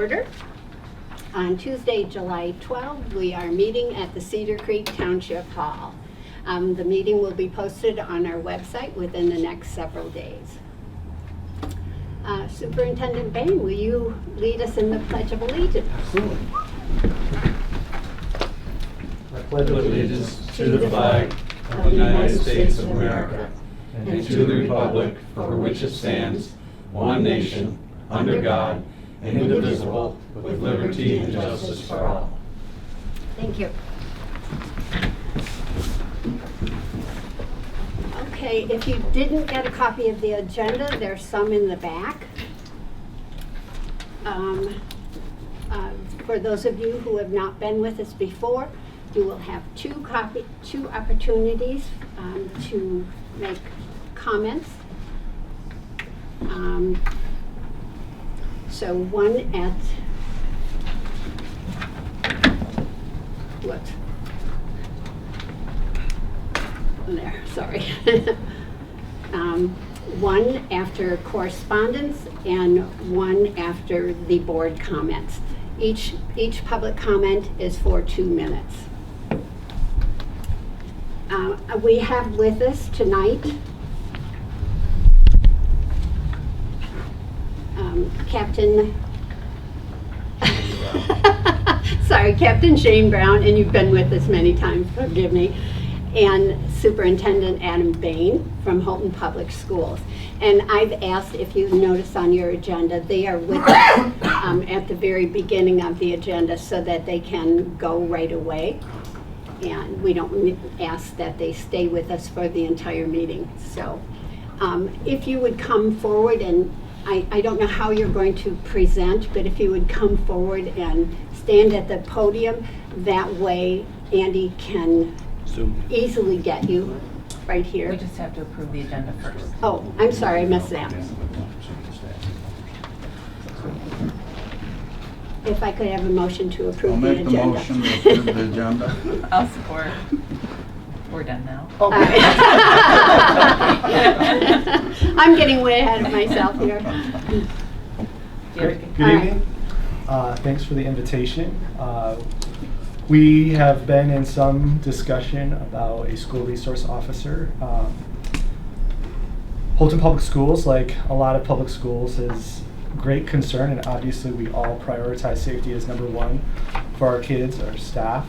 order. On Tuesday, July 12th, we are meeting at the Cedar Creek Township Hall. The meeting will be posted on our website within the next several days. Superintendent Bain, will you lead us in the Pledge of Allegiance? Absolutely. I pledge allegiance to the flag of the United States of America and to the republic for which it stands, one nation, under God, indivisible, with liberty and justice for all. Thank you. Okay, if you didn't get a copy of the agenda, there's some in the back. For those of you who have not been with us before, you will have two opportunities to make comments. So one at what? There, sorry. One after correspondence and one after the board comments. Each public comment is for 2 minutes. We have with us tonight Captain Shane Brown, and you've been with us many times, forgive me, and Superintendent Adam Bain from Houghton Public Schools. And I've asked, if you notice on your agenda, they are with us at the very beginning of the agenda so that they can go right away. And we don't ask that they stay with us for the entire meeting. So if you would come forward, and I don't know how you're going to present, but if you would come forward and stand at the podium, that way Andy can easily get you right here. We just have to approve the agenda first. Oh, I'm sorry, I missed that. If I could have a motion to approve the agenda. I'll make the motion to approve the agenda. I'll support. We're done now. Okay. I'm getting way ahead of myself here. Good evening. Thanks for the invitation. We have been in some discussion about a school resource officer. Houghton Public Schools, like a lot of public schools, is great concern, and obviously we all prioritize safety as number one for our kids, our staff.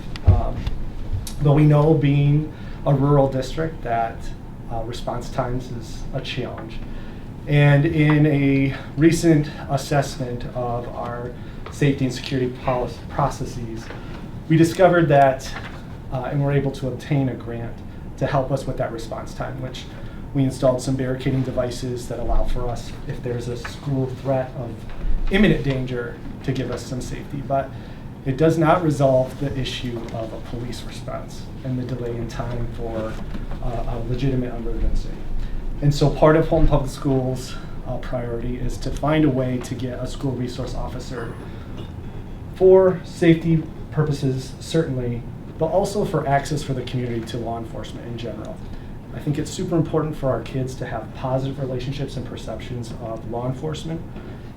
But we know, being a rural district, that response times is a challenge. And in a recent assessment of our safety and security processes, we discovered that, and were able to obtain a grant to help us with that response time, which we installed some barricading devices that allow for us, if there's a school threat of imminent danger, to give us some safety. But it does not resolve the issue of a police response and the delay in time for a legitimate emergency. And so part of Houghton Public Schools' priority is to find a way to get a school resource officer for safety purposes, certainly, but also for access for the community to law enforcement in general. I think it's super important for our kids to have positive relationships and perceptions of law enforcement.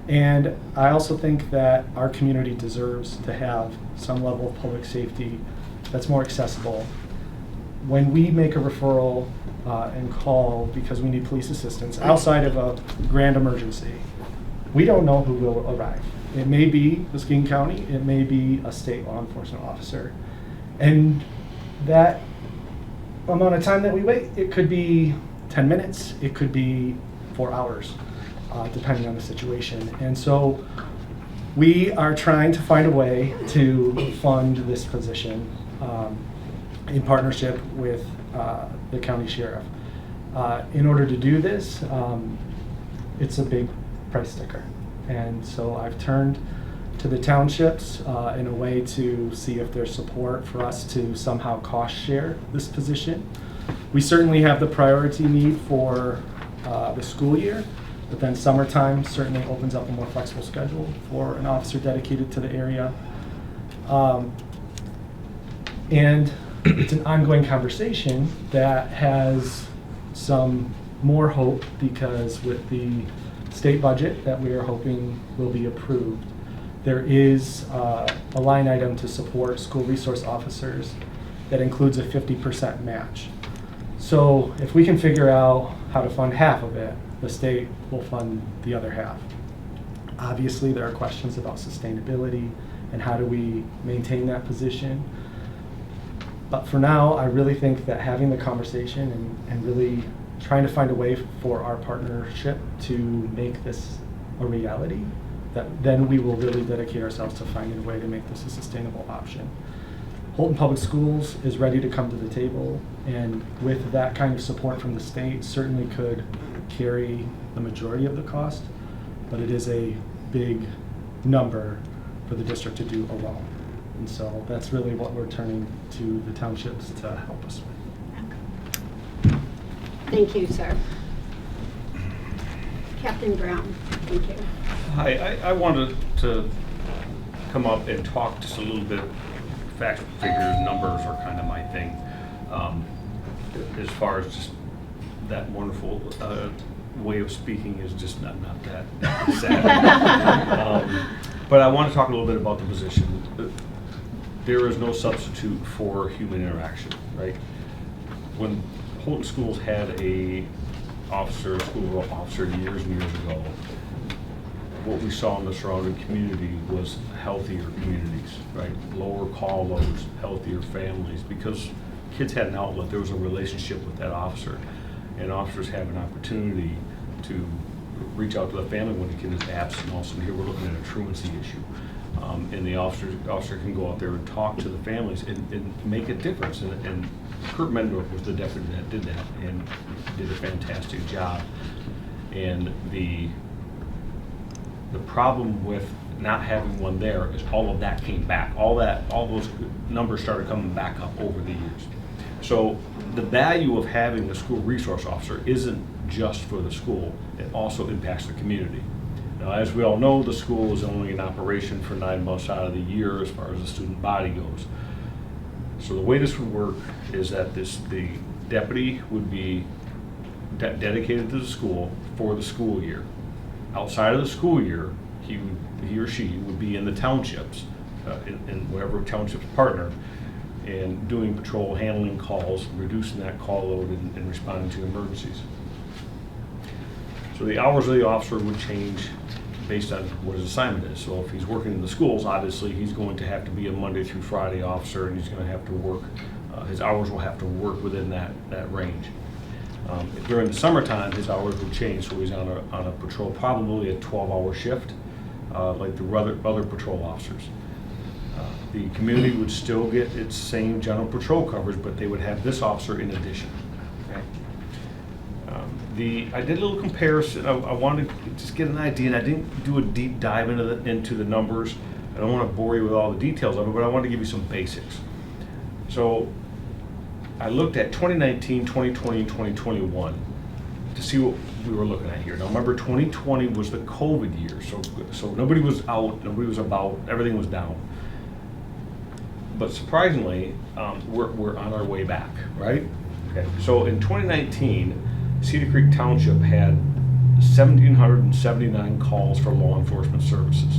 And I also think that our community deserves to have some level of public safety that's more accessible. When we make a referral and call because we need police assistance outside of a grand emergency, we don't know who will arrive. It may be Muskegon County, it may be a state law enforcement officer. And that amount of time that we wait, it could be 10 minutes, it could be 4 hours, depending on the situation. And so we are trying to find a way to fund this position in partnership with the county sheriff. In order to do this, it's a big price sticker. And so I've turned to the townships in a way to see if there's support for us to somehow cost share this position. We certainly have the priority need for the school year, but then summertime certainly opens up a more flexible schedule for an officer dedicated to the area. And it's an ongoing conversation that has some more hope, because with the state budget that we are hoping will be approved, there is a line item to support school resource officers that includes a 50% match. So if we can figure out how to fund half of it, the state will fund the other half. Obviously, there are questions about sustainability and how do we maintain that position. But for now, I really think that having the conversation and really trying to find a way for our partnership to make this a reality, that then we will really dedicate ourselves to finding a way to make this a sustainable option. Holton Public Schools is ready to come to the table, and with that kind of support from the state, certainly could carry the majority of the cost, but it is a big number for the district to do alone. And so that's really what we're turning to the townships to help us with. Thank you, sir. Captain Brown, thank you. Hi, I wanted to come up and talk just a little bit, facts, figures, numbers are kind of my thing. As far as just that wonderful way of speaking is just not that sad. But I want to talk a little bit about the position. There is no substitute for human interaction, right? When Holton Schools had a school officer years and years ago, what we saw in the surrounding community was healthier communities, right? Lower call loads, healthier families, because kids had an outlet. There was a relationship with that officer, and officers have an opportunity to reach out to the family when the kid is absent. Also, here we're looking at a truancy issue, and the officer can go out there and talk to the families and make a difference. And Kurt Mendorf was the deputy that did that and did a fantastic job. And the problem with not having one there is all of that came back. All those numbers started coming back up over the years. So the value of having a school resource officer isn't just for the school, it also impacts the community. Now, as we all know, the school is only in operation for 9 months out of the year as far as the student body goes. So the way this would work is that the deputy would be dedicated to the school for the school year. Outside of the school year, he or she would be in the townships, in whatever township's partner, and doing patrol, handling calls, reducing that call load, and responding to emergencies. So the hours of the officer would change based on what his assignment is. So if he's working in the schools, obviously he's going to have to be a Monday through Friday officer, and he's going to have to work, his hours will have to work within that range. During the summertime, his hours will change, so he's on a patrol, probably a 12-hour shift, like the other patrol officers. The community would still get its same general patrol coverage, but they would have this officer in addition. Okay? I did a little comparison. I wanted to just get an idea, and I didn't do a deep dive into the numbers. I don't want to bore you with all the details of it, but I want to give you some basics. So I looked at 2019, 2020, 2021 to see what we were looking at here. Now remember, 2020 was the COVID year, so nobody was out, nobody was about, everything was down. But surprisingly, we're on our way back, right? Okay. So in 2019, Cedar Creek Township had 1,779 calls for law enforcement services.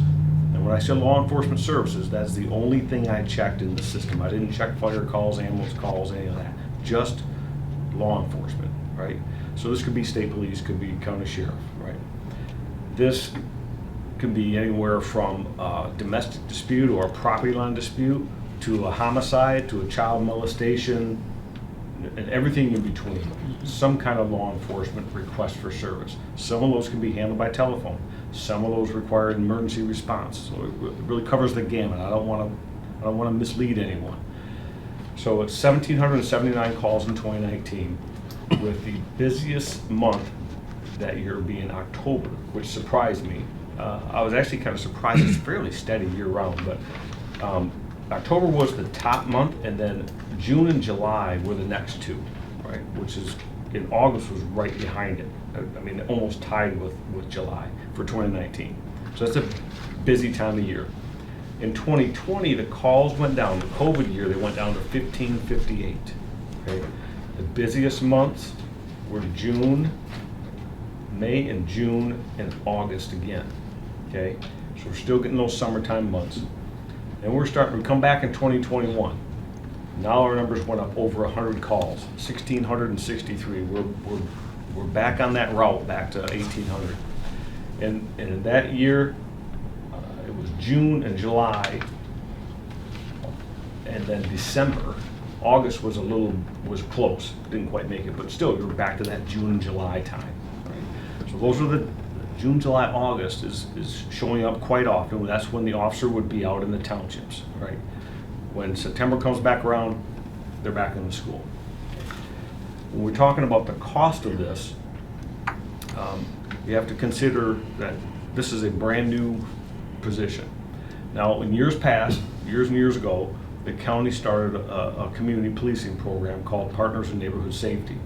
And when I said law enforcement services, that's the only thing I checked in the system. I didn't check fire calls, ambulance calls, any of that. Just law enforcement, right? So this could be state police, could be county sheriff, right? This could be anywhere from a domestic dispute or a property line dispute to a homicide, to a child molestation, and everything in between. Some kind of law enforcement request for service. Some of those can be handled by telephone. Some of those require emergency response. So it really covers the gamut. I don't want to mislead anyone. So it's 1,779 calls in 2019, with the busiest month that year being October, which surprised me. I was actually kind of surprised. It's fairly steady year round, but October was the top month, and then June and July were the next two, right? Which is, in August was right behind it. I mean, almost tied with July for 2019. So that's a busy time of year. In 2020, the calls went down. The COVID year, they went down to 1,558. Okay, the busiest months were May and June and August again. Okay, So we're still getting those summertime months. And we're starting to come back in 2021. Now our numbers went up over 100 calls, 1,663. We're back on that route, back to 1,800. And in that year, it was June and July, and then December. August was close, didn't quite make it, but still, you're back to that June and July time. Right? So those are the June, July, August is showing up quite often. That's when the officer would be out in the townships, right? When September comes back around, they're back in the school. When we're talking about the cost of this, you have to consider that this is a brand new position. Now, in years past, years and years ago, the county started a community policing program called Partners in Neighborhood Safety.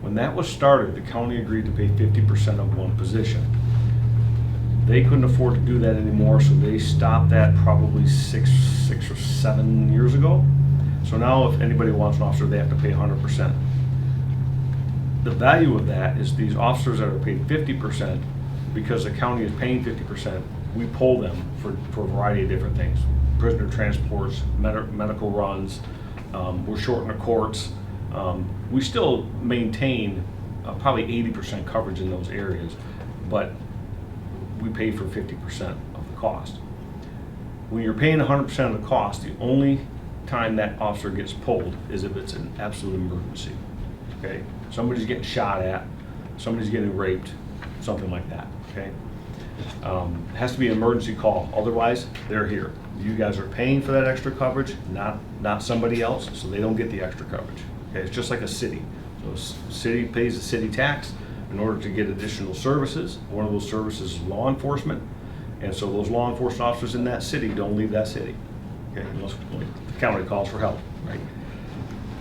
When that was started, the county agreed to pay 50% of one position. They couldn't afford to do that anymore, so they stopped that probably six or 7 years ago. So now if anybody wants an officer, they have to pay 100%. The value of that is these officers that are paid 50%, because the county is paying 50%, we pull them for a variety of different things. Prisoner transports, medical runs, we're short in the courts. We still maintain probably 80% coverage in those areas, but we pay for 50% of the cost. When you're paying 100% of the cost, the only time that officer gets pulled is if it's an absolute emergency. Okay, somebody's getting shot at, somebody's getting raped, something like that. Okay, it has to be an emergency call. Otherwise, they're here. You guys are paying for that extra coverage, not somebody else, so they don't get the extra coverage. Okay, it's just like a city. So city pays the city tax in order to get additional services. One of those services is law enforcement, and so those law enforcement officers in that city don't leave that city. Okay, unless the county calls for help, right?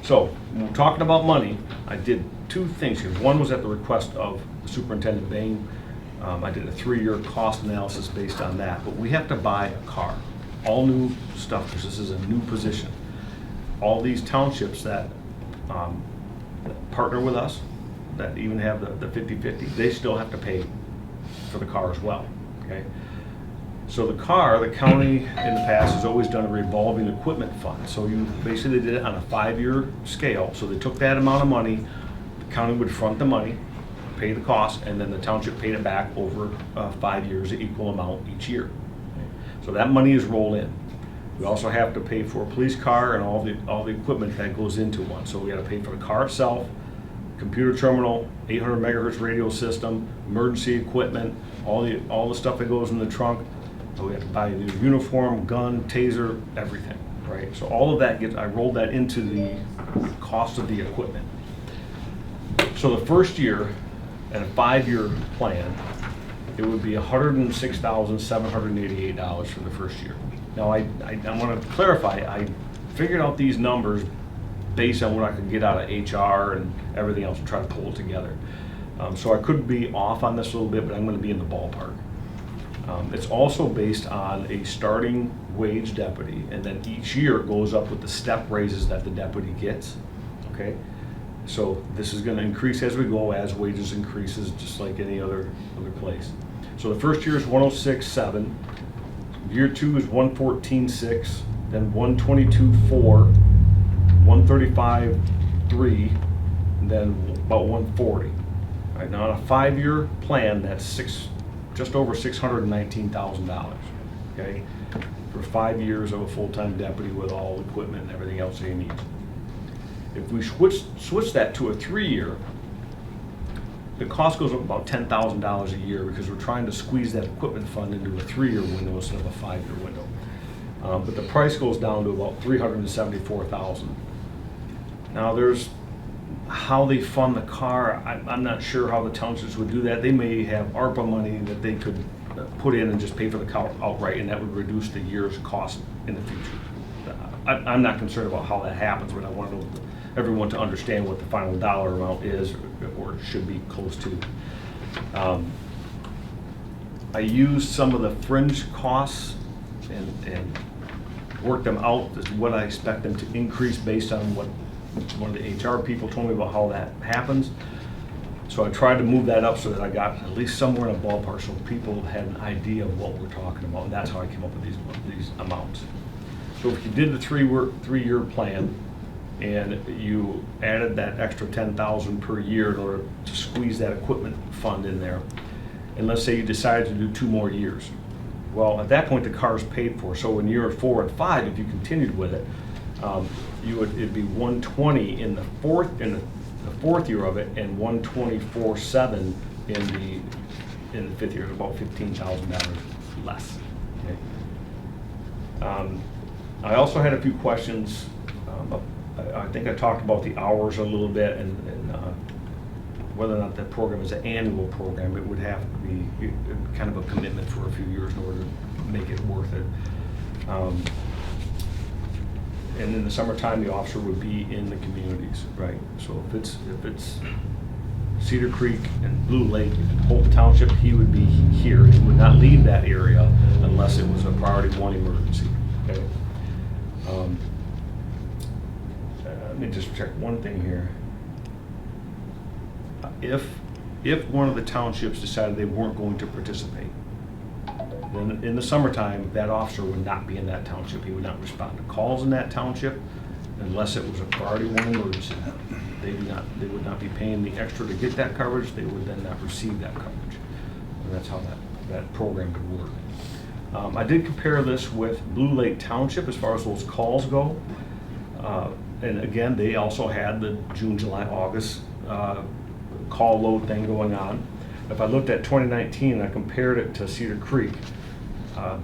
So when we're talking about money, I did two things here. One was at the request of Superintendent Bain. I did a 3-year cost analysis based on that, but we have to buy a car. All new stuff, because this is a new position. All these townships that partner with us, that even have the 50-50, they still have to pay for the car as well, okay? So the car, the county in the past has always done a revolving equipment fund. So you basically did it on a 5-year scale. So they took that amount of money, the county would front the money, pay the cost, and then the township paid it back over 5 years, an equal amount each year. So that money is rolled in. We also have to pay for a police car and all the equipment that goes into one. So we got to pay for the car itself, computer terminal, 800 megahertz radio system, emergency equipment, all the stuff that goes in the trunk. So we have to buy a new uniform, gun, taser, everything, right? So all of that I rolled that into the cost of the equipment. So the first year, and a 5-year plan, it would be $106,788 for the first year. Now I want to clarify, I figured out these numbers based on what I could get out of HR and everything else and try to pull it together. So I could be off on this a little bit, but I'm going to be in the ballpark. It's also based on a starting wage deputy, and then each year goes up with the step raises that the deputy gets, okay? So this is going to increase as we go, as wages increases, just like any other place. So the first year is 106.7, year 2 is 114.6, then 122.4, 135.3, and then about 140. All right, now on a 5-year plan, that's just over $619,000, okay, for 5 years of a full-time deputy with all equipment and everything else they need. If we switch that to a 3-year, the cost goes up about $10,000 a year because we're trying to squeeze that equipment fund into a 3-year window instead of a 5-year window. But the price goes down to about $374,000. Now there's how they fund the car. I'm not sure how the townships would do that. They may have ARPA money that they could put in and just pay for the car outright, and that would reduce the year's cost in the future. I'm not concerned about how that happens, but I want everyone to understand what the final dollar amount is, or should be close to. I used some of the fringe costs and worked them out as what I expect them to increase based on what one of the HR people told me about how that happens. So I tried to move that up so that I got at least somewhere in a ballpark so people had an idea of what we're talking about, and that's how I came up with these amounts. So if you did the three-year plan, and you added that extra 10,000 per year in order to squeeze that equipment fund in there, and let's say you decided to do 2 more years. Well, at that point, the car is paid for. So in year 4 and 5, if you continued with it, it'd be 120 in the fourth year of it, and 124.7 in the 5th year. It's about $15,000 less. Okay. I also had a few questions. I think I talked about the hours a little bit, and whether or not that program is an annual program. It would have to be kind of a commitment for a few years in order to make it worth it. And in the summertime, the officer would be in the communities, right? So if it's Cedar Creek and Blue Lake and Holt Township, he would be here. He would not leave that area unless it was a priority 1 emergency. Okay. Let me just check one thing here. If one of the townships decided they weren't going to participate, then in the summertime, that officer would not be in that township. He would not respond to calls in that township unless it was a priority 1 emergency. They would not be paying the extra to get that coverage. They would then not receive that coverage. And that's how that program could work. I did compare this with Blue Lake Township as far as those calls go. And again, they also had the June, July, August call load thing going on. If I looked at 2019 and I compared it to Cedar Creek,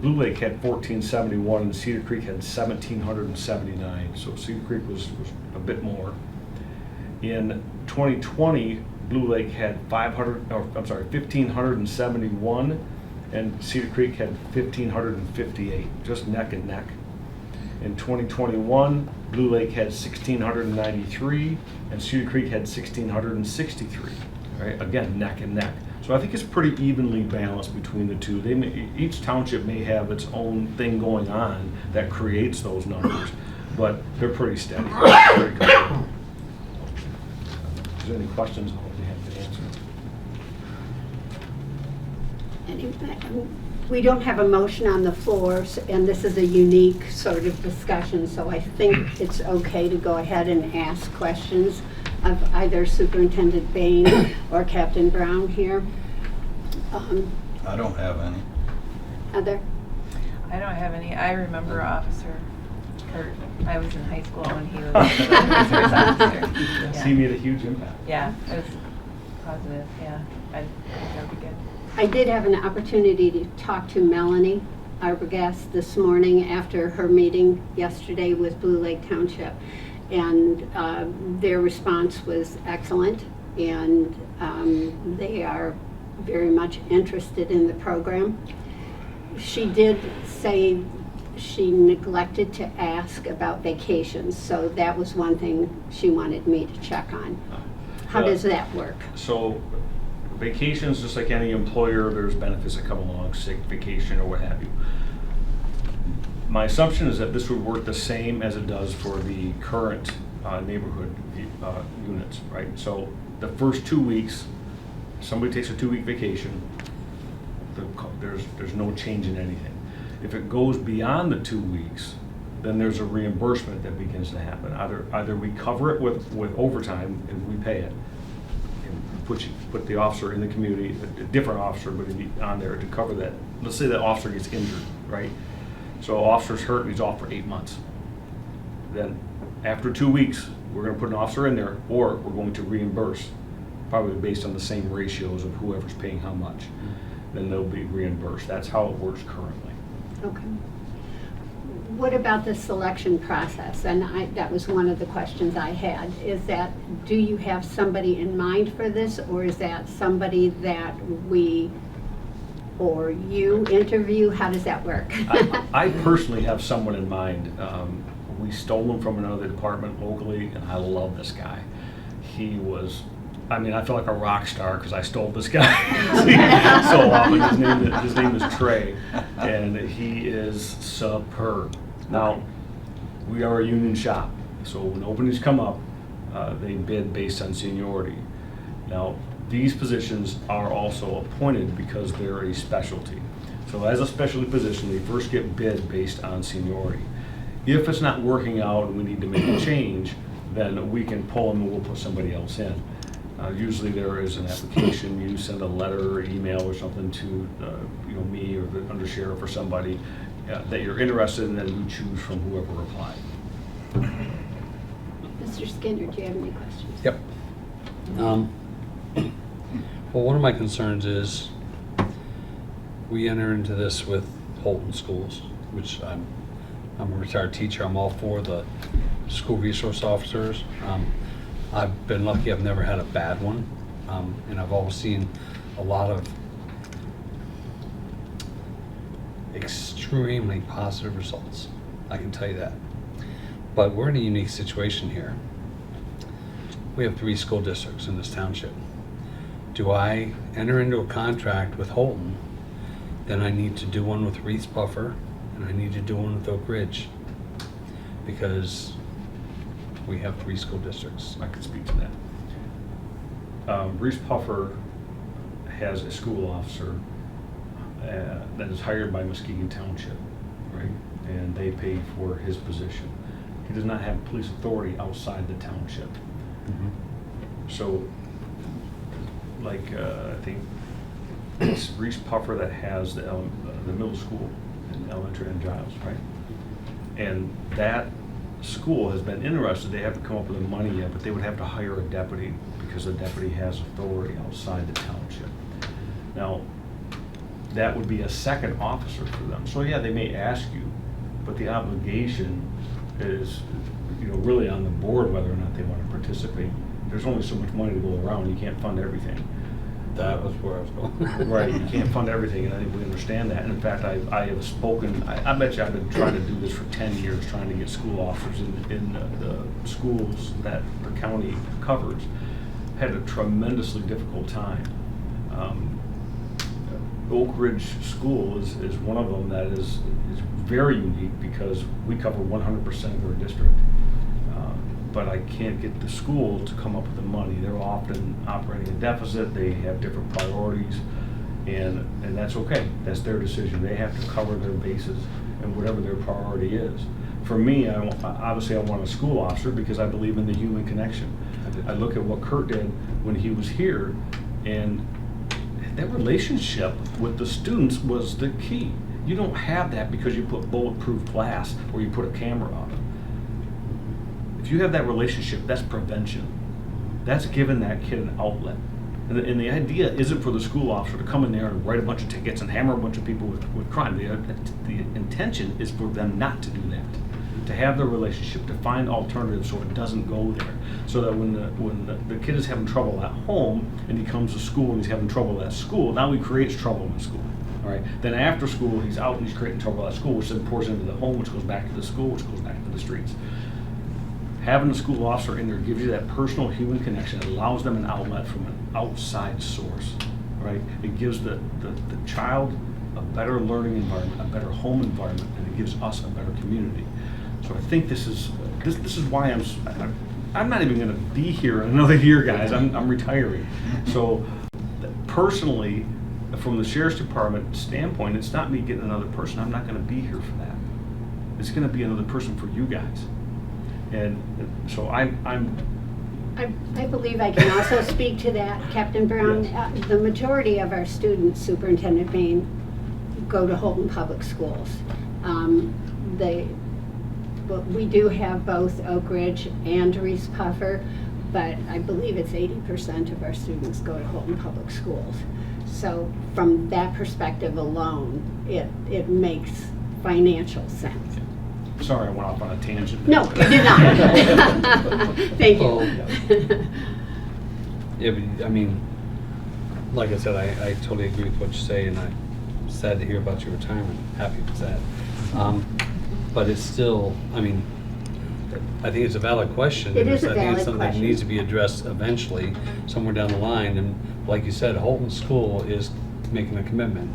Blue Lake had 1471 and Cedar Creek had 1779. So Cedar Creek was a bit more. In 2020, Blue Lake had 1571 and Cedar Creek had 1558, just neck and neck. In 2021, Blue Lake had 1,693 and Cedar Creek had 1,663. Right? Again, neck and neck. So I think it's pretty evenly balanced between the two. Each township may have its own thing going on that creates those numbers, but they're pretty steady. Very good. Is there any questions I'll be happy to answer? We don't have a motion on the floor, and this is a unique sort of discussion, so I think it's okay to go ahead and ask questions of either Superintendent Bain or Captain Brown here. I don't have any. Other? I don't have any. I remember Officer Kurt. I was in high school when he was a reserve officer. He made a huge impact. Yeah, it was positive. Yeah, I think that would be good. I did have an opportunity to talk to Melanie Arbogast this morning after her meeting yesterday with Blue Lake Township, and their response was excellent, and they are very much interested in the program. She did say she neglected to ask about vacations, so that was one thing she wanted me to check on. How does that work? So vacations, just like any employer, there's benefits that come along, sick, vacation, or what have you. My assumption is that this would work the same as it does for the current neighborhood units, right? So the first 2 weeks, somebody takes a 2-week vacation, there's no change in anything. If it goes beyond the 2 weeks, then there's a reimbursement that begins to happen. Either we cover it with overtime and we pay it, and put the officer in the community, a different officer, but on there to cover that. Let's say that officer gets injured, right? So officer's hurt and he's off for 8 months. Then after 2 weeks, we're going to put an officer in there, or we're going to reimburse, probably based on the same ratios of whoever's paying how much. Then they'll be reimbursed. That's how it works currently. Okay. What about the selection process? And that was one of the questions I had, is that, do you have somebody in mind for this, or is that somebody that we or you interview? How does that work? I personally have someone in mind. We stole him from another department locally, and I love this guy. He was, I feel like a rock star because I stole this guy so often. His name is Trey, and he is superb. Now, we are a union shop, so when openings come up, they bid based on seniority. Now, these positions are also appointed because they're a specialty. So as a specialty position, they first get bid based on seniority. If it's not working out and we need to make a change, then we can pull them and we'll put somebody else in. Usually there is an application, you send a letter or email or something to me or the undersheriff or somebody that you're interested in, and then we choose from whoever applied. Mr. Skinner, do you have any questions? Yep. Well, one of my concerns is we enter into this with Holton schools, which I'm a retired teacher. I'm all for the school resource officers. I've been lucky, I've never had a bad one. And I've always seen a lot of extremely positive results. I can tell you that. But we're in a unique situation here. We have 3 school districts in this township. Do I enter into a contract with Holton? Then I need to do one with Reese Puffer, and I need to do one with Oak Ridge, because we have 3 school districts. I could speak to that. Reese Puffer has a school officer that is hired by Muskegon Township, right? And they pay for his position. He does not have police authority outside the township. So, like, I think it's Reese Puffer that has the middle school in elementary and Giles, right? And that school has been interested. They haven't come up with the money yet, but they would have to hire a deputy because the deputy has authority outside the township. Now, that would be a second officer for them. So yeah, they may ask you, but the obligation is, really on the board whether or not they want to participate. There's only so much money to go around. You can't fund everything. That was where I was going. Right, you can't fund everything, and I think we understand that. And in fact, I have spoken, I bet you I've been trying to do this for 10 years, trying to get school officers in the schools that the county covers. Had a tremendously difficult time. Oak Ridge School is one of them that is very unique because we cover 100% of their district. But I can't get the school to come up with the money. They're often operating a deficit, they have different priorities, and that's okay. That's their decision. They have to cover their bases and whatever their priority is. For me, obviously I want a school officer because I believe in the human connection. I look at what Kurt did when he was here, and that relationship with the students was the key. You don't have that because you put bulletproof glass or you put a camera on it. If you have that relationship, that's prevention. That's giving that kid an outlet. And the idea isn't for the school officer to come in there and write a bunch of tickets and hammer a bunch of people with crime. The intention is for them not to do that, to have the relationship, to find alternatives so it doesn't go there. So that when the kid is having trouble at home and he comes to school and he's having trouble at school, now he creates trouble in school. All right. Then after school, he's out and he's creating trouble at school, which then pours into the home, which goes back to the school, which goes back to the streets. Having a school officer in there gives you that personal human connection. It allows them an outlet from an outside source, right? It gives the child a better learning environment, a better home environment, and it gives us a better community. So I think this is why I'm not even going to be here in another year, guys. I'm retiring. So personally, from the sheriff's department standpoint, it's not me getting another person. I'm not going to be here for that. It's going to be another person for you guys. And so I believe I can also speak to that, Captain Brown. Yes. The majority of our students, Superintendent Bain, go to Holton Public Schools. We do have both Oak Ridge and Reese Puffer, but I believe it's 80% of our students go to Holton Public Schools. So from that perspective alone, it makes financial sense. Sorry, I went off on a tangent. No, you did not. Thank you. Yeah, but I mean, like I said, I totally agree with what you say, and I'm sad to hear about your retirement. Happy with that. But it's still, I mean, I think it's a valid question. It is a I think valid it's something question. that needs to be addressed eventually, somewhere down the line. And like you said, Holton School is making a commitment.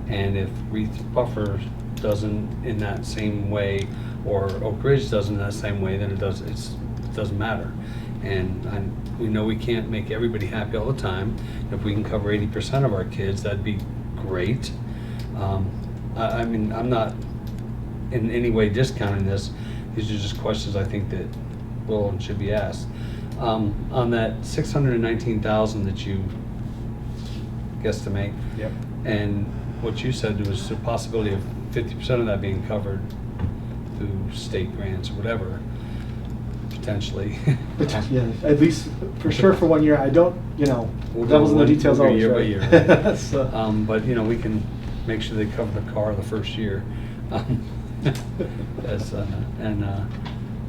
And if Reese Puffer doesn't in that same way, or Oak Ridge doesn't in that same way, then it's doesn't matter. And we know we can't make everybody happy all the time. If we can cover 80% of our kids, that'd be great. I mean, I'm not in any way discounting this. These are just questions I think that will and should be asked. On that 619,000 that you guesstimate, Yep. and what you said, there was a possibility of 50% of that being covered through state grants or whatever, potentially. But, yeah, at least for sure for 1 year. I don't, We'll devil's in go the details we'll go always, year by right? year. So- But, we can make sure they cover the car the first year.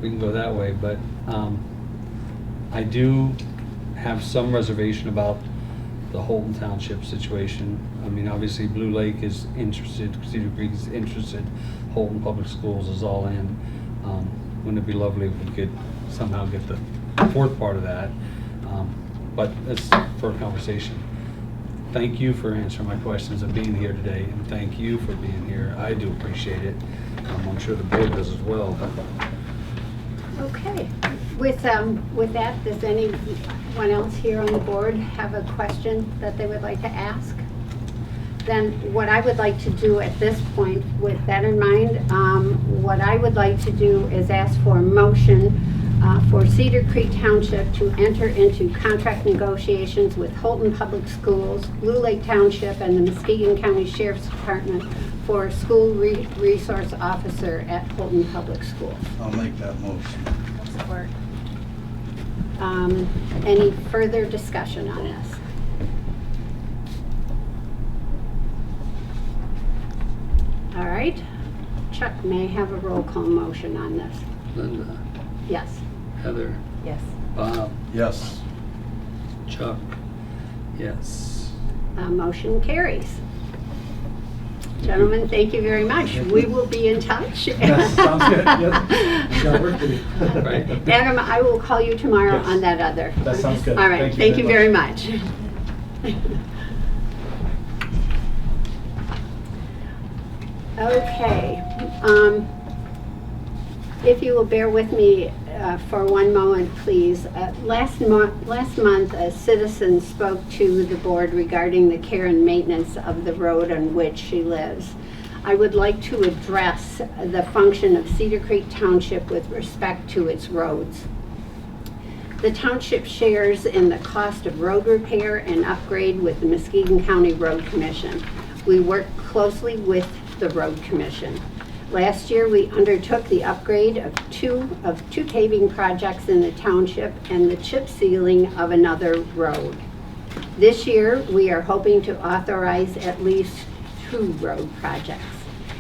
We can go that way, but I do have some reservation about the Holton Township situation. I mean, obviously Blue Lake is interested, Cedar Creek is interested, Holton Public Schools is all in. Wouldn't it be lovely if we could somehow get the fourth part of that? But that's for a conversation. Thank you for answering my questions and being here today, and thank you for being here. I do appreciate it. I'm sure the board does as well. Okay. With that, does anyone else here on the board have a question that they would like to ask? Then what I would like to do at this point, with that in mind, what I would like to do is ask for a motion for Cedar Creek Township to enter into contract negotiations with Holton Public Schools, Blue Lake Township, and the Muskegon County Sheriff's Department for school resource officer at Holton Public Schools. I'll make that motion. Support. Any further discussion on this? All right. Chuck, may I have a roll call motion on this? Linda, Yes. Heather, Yes. Bob, Yes. Chuck, yes. Motion carries. Gentlemen, thank you very much. We will be in touch. Yes, sounds good. Yes. We got work to do. Right. Adam, I will call you tomorrow Yes. on that other. That sounds good. All right, thank you very much. Okay. If you will bear with me for one moment, please. Last month, a citizen spoke to the board regarding the care and maintenance of the road on which she lives. I would like to address the function of Cedar Creek Township with respect to its roads. The township shares in the cost of road repair and upgrade with the Muskegon County Road Commission. We work closely with the Road Commission. Last year, we undertook the upgrade of two paving projects in the township and the chip sealing of another road. This year, we are hoping to authorize at least 2 road projects.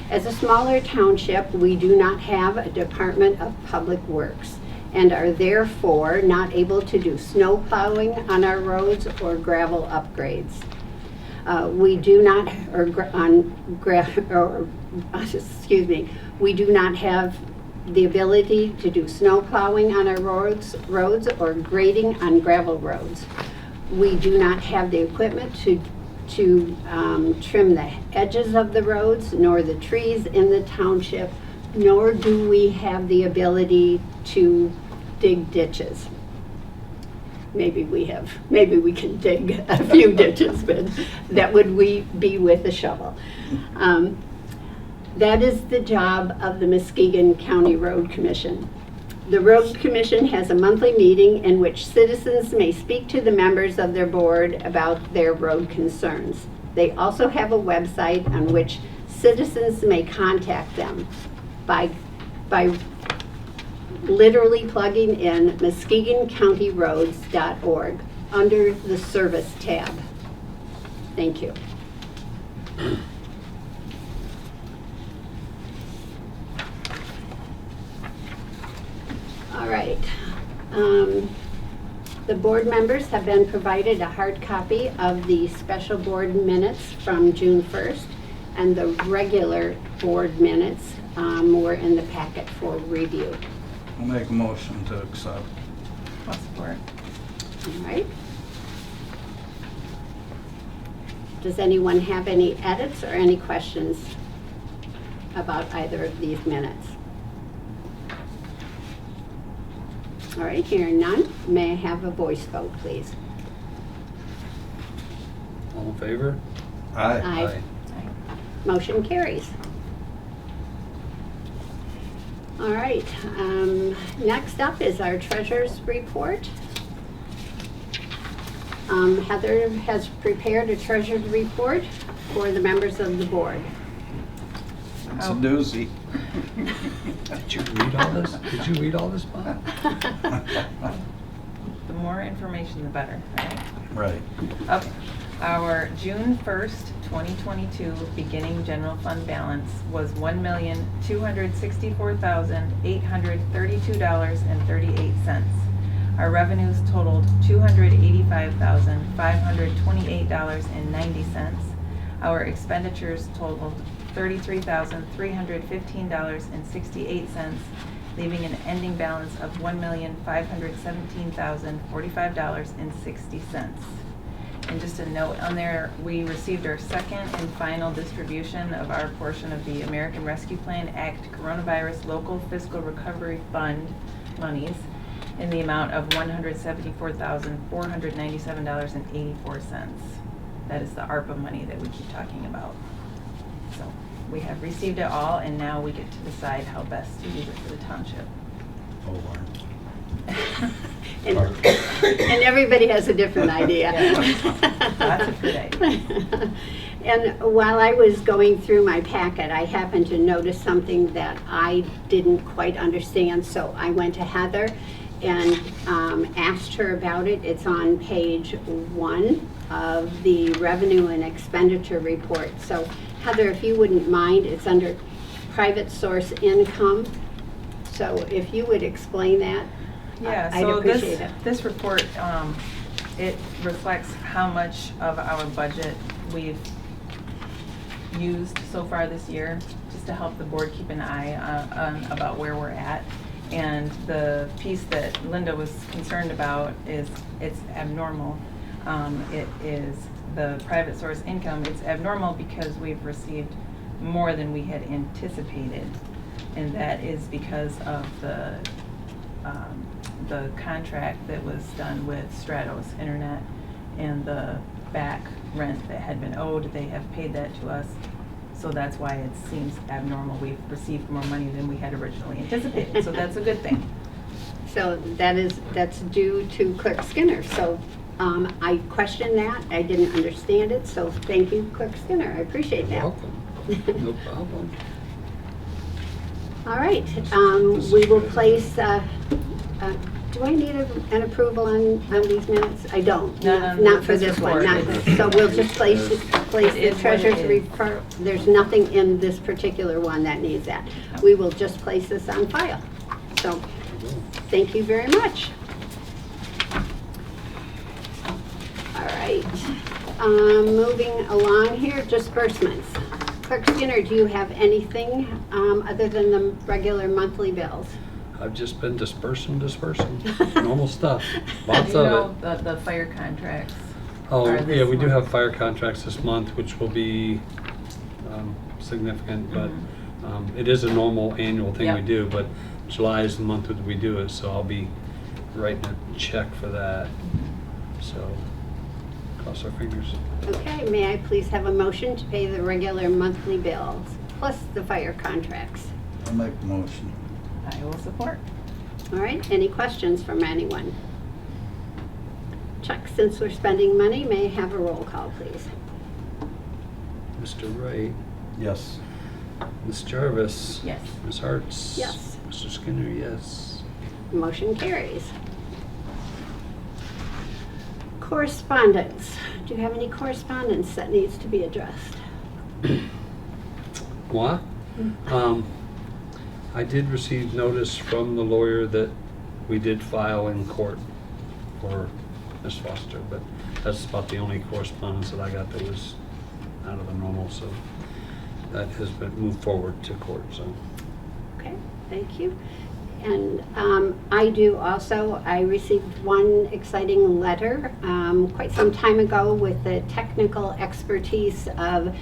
As a smaller township, we do not have a Department of Public Works and are therefore not able to do snow plowing on our roads or gravel upgrades. We do not, we do not have the ability to do snow plowing on our roads or grading on gravel roads. We do not have the equipment to trim the edges of the roads, nor the trees in the township, nor do we have the ability to dig ditches. Maybe we can dig a few ditches, but that would be with a shovel. That is the job of the Muskegon County Road Commission. The Road Commission has a monthly meeting in which citizens may speak to the members of their board about their road concerns. They also have a website on which citizens may contact them by literally plugging in muskegoncountyroads.org under the Service tab. Thank you. All right. The board members have been provided a hard copy of the special board minutes from June 1st, and the regular board minutes were in the packet for review. I'll make a motion to accept. I'll support. All right. Does anyone have any edits or any questions about either of these minutes? All right, hearing none, may I have a voice vote, please? All in favor? Aye. Motion carries. All right, next up is our treasurer's report. Heather has prepared a treasurer's report for the members of the board. It's a doozy. Did you read all this? Did you read all this, Bob? The more information, the better, right? Right. Okay. Our June 1st, 2022 beginning general fund balance was $1,264,832.38. Our revenues totaled $285,528.90. Our expenditures totaled $33,315.68, leaving an ending balance of $1,517,045.60. And just a note on there, we received our second and final distribution of our portion of the American Rescue Plan Act Coronavirus Local Fiscal Recovery Fund monies in the amount of $174,497.84. That is the ARPA money that we keep talking about. So we have received it all, and now we get to decide how best to use it for the township. Oh, Lord. And everybody has a different idea. Yeah. Lots of good ideas. And while I was going through my packet, I happened to notice something that I didn't quite understand, so I went to Heather and asked her about it. It's on page 1 of the revenue and expenditure report. So Heather, if you wouldn't mind, it's under private source income. So if you would explain that, Yeah, I'd so appreciate it. this report, it reflects how much of our budget we've used so far this year, just to help the board keep an eye on about where we're at. And the piece that Linda was concerned about is it's abnormal. It is the private source income. It's abnormal because we've received more than we had anticipated, and that is because of the contract that was done with Stratos Internet and the back rent that had been owed. They have paid that to us, so that's why it seems abnormal. We've received more money than we had originally anticipated, so that's a good thing. so that's due to Clerk Skinner. So I questioned that, I didn't understand it, so thank you, Clerk Skinner, I appreciate that. Welcome. No problem. All right, we will place, do I need an approval on these minutes? I don't. Not for this one, not, so we'll just place It the is what treasurer's it is. report. There's nothing in this particular one that needs that. We will just place this on file. So, thank you very much. All right, moving along here, disbursements. Clerk Skinner, do you have anything other than the regular monthly bills? I've just been dispersing, normal stuff, lots You of know, it. the fire contracts. Oh, are yeah, this we do month. have fire contracts this month, which will be significant, but it is a normal annual thing we Yep. do, but July is the month that we do it, so I'll be writing a check for that. So, cross our fingers. Okay, may I please have a motion to pay the regular monthly bills, plus the fire contracts? I'll make a motion. I will support. All right, any questions from anyone? Chuck, since we're spending money, may I have a roll call, please? Mr. Wright, Yes. Ms. Jarvis. Yes. Ms. Harts. Yes. Mr. Skinner, yes. Motion carries. Correspondence. Do you have any correspondence that needs to be addressed? What? I did receive notice from the lawyer that we did file in court for Ms. Foster, but that's about the only correspondence that I got that was out of the normal, so that has been moved forward to court, so. Okay, thank you. And I do also, I received one exciting letter quite some time ago with the technical expertise of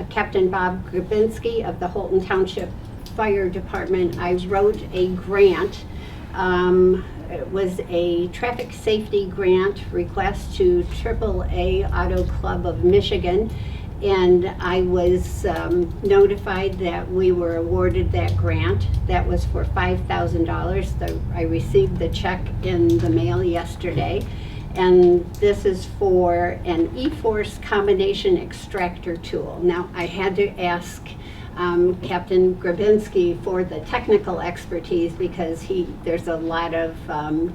Captain Bob Grabinski of the Holton Township Fire Department. I wrote a grant It was a traffic safety grant request to AAA Auto Club of Michigan, and I was notified that we were awarded that grant. That was for $5,000. I received the check in the mail yesterday, and this is for an E-Force combination extractor tool. Now, I had to ask Captain Grabinski for the technical expertise because there's a lot of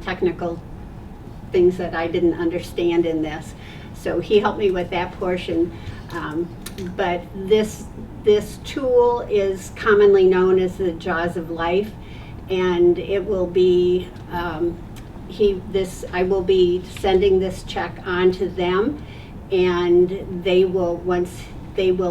technical things that I didn't understand in this. So he helped me with that portion. But this tool is commonly known as the Jaws of Life, and it will be I will be sending this check on to them, and they will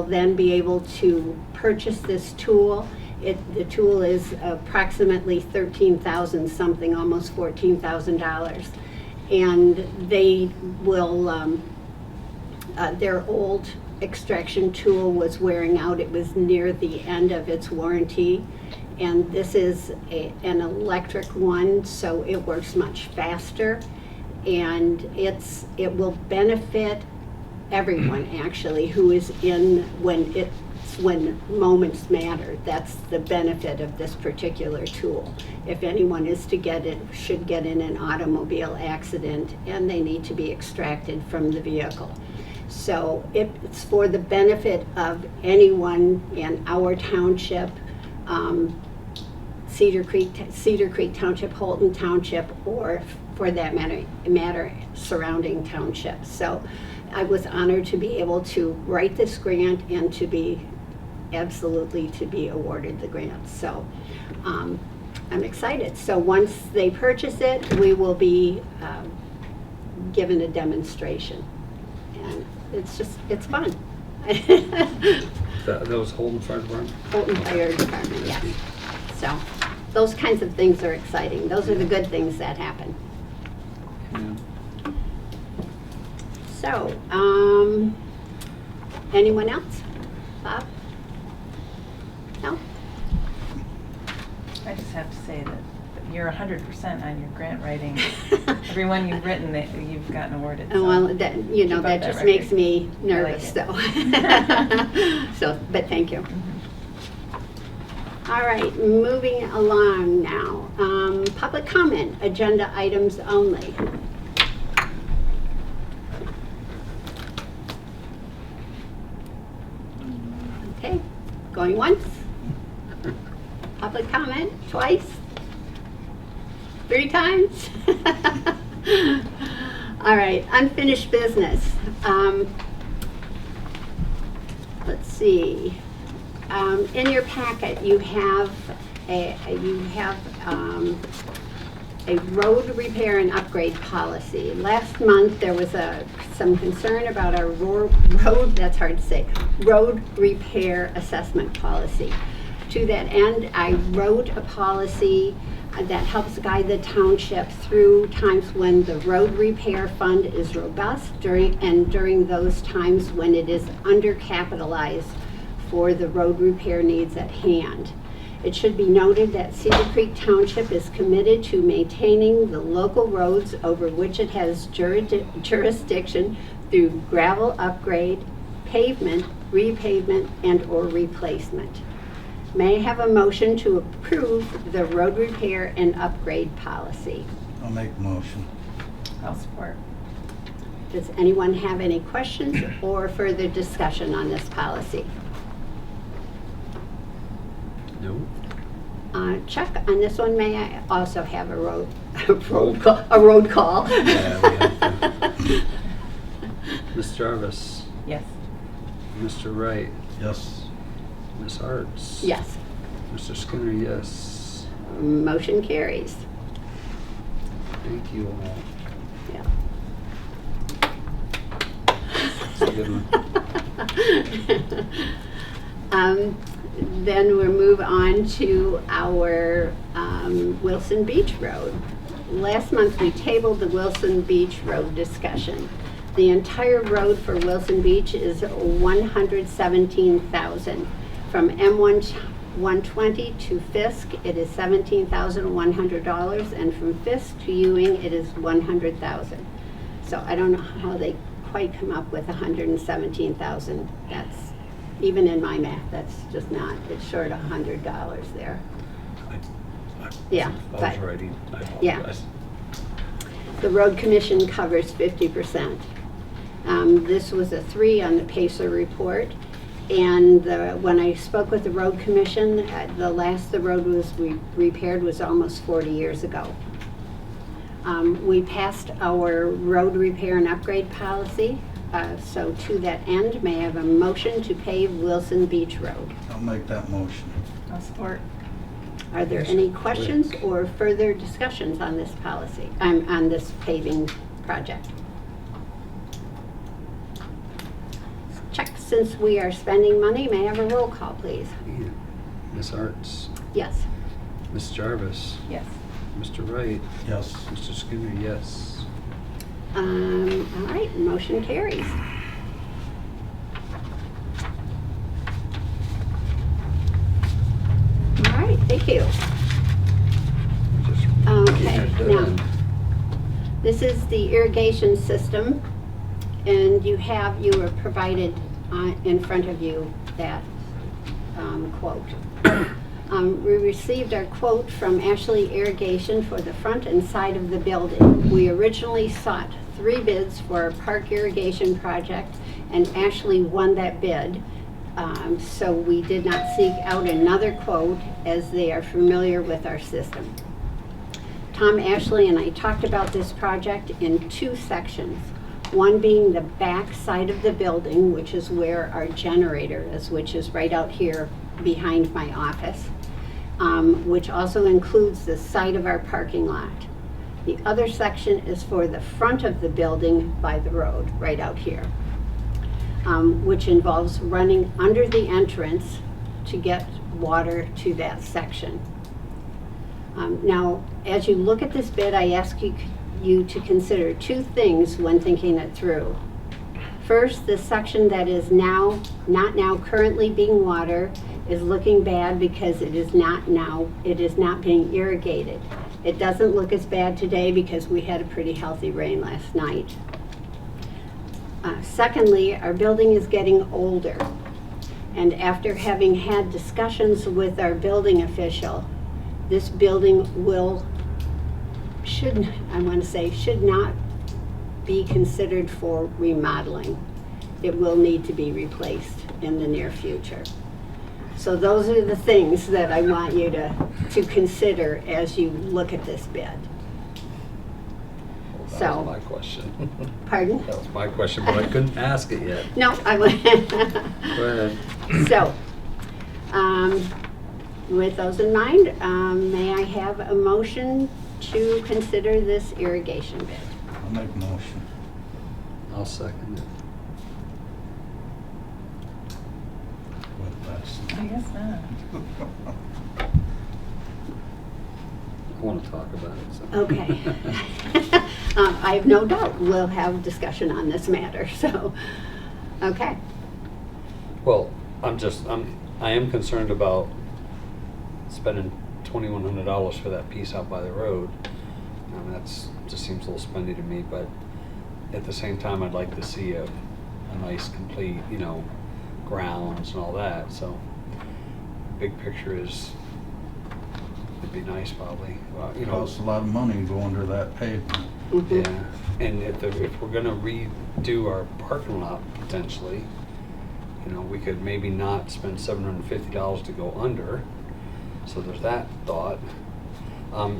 then be able to purchase this tool. The tool is approximately $13,000 something, almost $14,000, and they will. Their old extraction tool was wearing out. It was near the end of its warranty, and this is an electric one, so it works much faster, and it will benefit everyone actually who is in when moments matter. That's the benefit of this particular tool. If anyone should get in an automobile accident and they need to be extracted from the vehicle. So it's for the benefit of anyone in our township, Cedar Creek Township, Holton Township, or for that matter surrounding townships. So I was honored to be able to write this grant and to be awarded the grant. So I'm excited. So once they purchase it, we will be given a demonstration. And it's fun. That was Holden Fire Department? Holton Fire Department, yes. So those kinds of things are exciting. Those are the good things that happen. Yeah. So, anyone else? Bob? No? I just have to say that you're 100% on your grant writing. Everyone you've written, that you've gotten awarded. So Well, that keep up that that just makes record. me I nervous, like so. But thank you. All right, moving along now. Public comment, agenda items only. Okay, going once. Public comment, twice. 3 times. All right, unfinished business. Let's see. In your packet, you have a road repair and upgrade policy. Last month, there was some concern about our road repair assessment policy. To that end, I wrote a policy that helps guide the township through times when the road repair fund is robust during those times when it is undercapitalized for the road repair needs at hand. It should be noted that Cedar Creek Township is committed to maintaining the local roads over which it has jurisdiction through gravel upgrade, pavement, repavement, and/or replacement. May I have a motion to approve the road repair and upgrade policy? I'll make a motion. I'll support. Does anyone have any questions or further discussion on this policy? No. Chuck, on this one, may I also have a road call? Yeah, we have to. Ms. Jarvis, Yes. Mr. Wright, Yes. Ms. Hartz. Yes, Mr. Skinner, yes. motion carries. Thank you all. Yeah. That's a good one. Then we'll move on to our Wilson Beach Road. Last month, we tabled the Wilson Beach Road discussion. The entire road for Wilson Beach is $117,000 from M1 120 to Fisk, it is $17,100, and from Fisk to Ewing, it is $100,000. So I don't know how they quite come up with $117,000. That's, even in my math, that's just not, it's short $100 there. Yeah, I was but- writing, I Yeah. apologize. The road commission covers 50%. This was a 3 on the Pacer report. And when I spoke with the road commission, the last the road was repaired was almost 40 years ago. We passed our road repair and upgrade policy. So to that end, may I have a motion to pave Wilson Beach Road? I'll make that motion. I'll support. Are there any questions or further discussions on this policy, on this paving project? Check, since we are spending money, may I have a roll call, please? Ms. Arts, Yes. Ms. Jarvis, Yes. Mr. Wright, Yes. Mr. Skinner, yes. All right, motion carries. All right, thank you. Just Okay, keep it now, done. this is the irrigation system, and you were provided in front of you that quote. We received our quote from Ashley Irrigation for the front and side of the building. We originally sought 3 bids for a park irrigation project, and Ashley won that bid. So we did not seek out another quote, as they are familiar with our system. Tom, Ashley, and I talked about this project in 2 sections. One being the back side of the building, which is where our generator is, which is right out here behind my office, which also includes the side of our parking lot. The other section is for the front of the building by the road, right out here, which involves running under the entrance to get water to that section. Now, as you look at this bid, I ask you to consider 2 things when thinking it through. First, the section that is not now currently being watered is looking bad because it is not being irrigated. It doesn't look as bad today because we had a pretty healthy rain last night. Secondly, our building is getting older. And after having had discussions with our building official, this building should not be considered for remodeling. It will need to be replaced in the near future. So those are the things that I want you to consider as you look at this bid. That So- was my question. Pardon? That was my question, but I couldn't ask it yet. No, I went. Go ahead. So, with those in mind, may I have a motion to consider this irrigation bid? I'll make a motion. I'll second it. With that's. I guess not. I want to talk about it. So. Okay. I have no doubt we'll have discussion on this matter, so, okay. Well, I am concerned about spending $2,100 for that piece out by the road. I mean, just seems a little spendy to me, but at the same time, I'd like to see a nice, complete, grounds and all that. So, big picture is, it'd be nice probably. Well, Costs a lot of money to go under that pavement. Mhm. Yeah, and if we're gonna redo our parking lot potentially, we could maybe not spend $750 to go under. So there's that thought.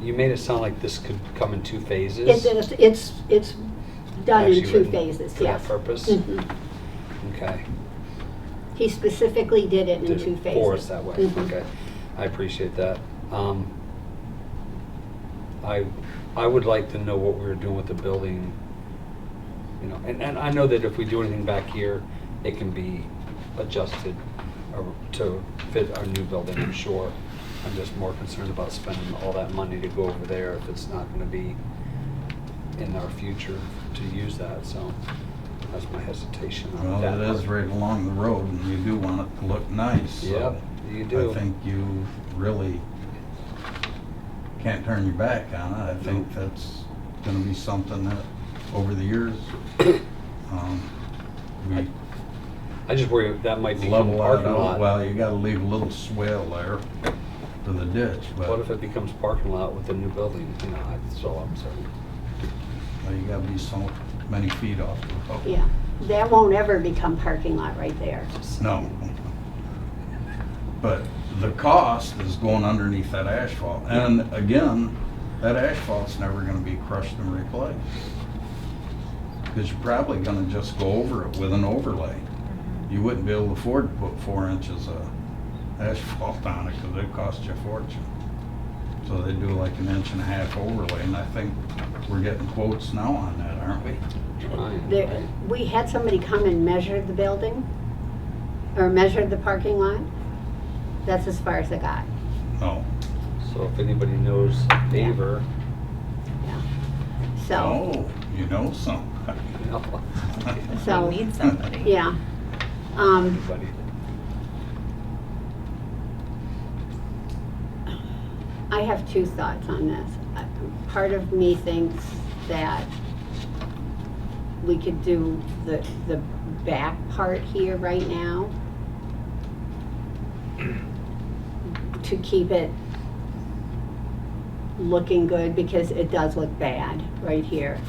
You made it sound like this could come in 2 phases. It's done in Actually 2 written phases, for yes. that purpose? Mhm. Okay. He specifically did it in Did 2 it phases. for us that way, Mhm. okay. I appreciate that. I would like to know what we were doing with the building, and I know that if we do anything back here, it can be adjusted to fit our new building, I'm sure. I'm just more concerned about spending all that money to go over there if it's not gonna be in our future to use that, so that's my hesitation on Well, that it is part. right along the road, and you do want it to look nice. so- Yep, You do. I think you really can't turn your back on it. I think that's gonna be something that, over the years, we I just worry that might become a level parking that out. lot. Well, you gotta leave a little swale there for the ditch, but What if it becomes parking lot with a new building? You know, that's all I'm saying. well, you gotta be so many feet off the road. Yeah, that won't ever become parking lot right there. No. But the cost is going underneath that asphalt. And again, that asphalt's never gonna be crushed and replaced. Because you're probably gonna just go over it with an overlay. You wouldn't be able to afford to put 4 inches of asphalt on it because it'd cost you a fortune. So they do like an 1.5-inch overlay, and I think we're getting quotes now on that, aren't we? There, we had somebody come and measure the building, or measure the parking lot. That's as far as I got. No. So if anybody knows a paver, Yeah. So, Oh, you know somebody. you know, so, We need somebody. yeah. anybody. I have two thoughts on this. Part of me thinks that we could do the back part here right now to keep it looking good, because it does look bad right here.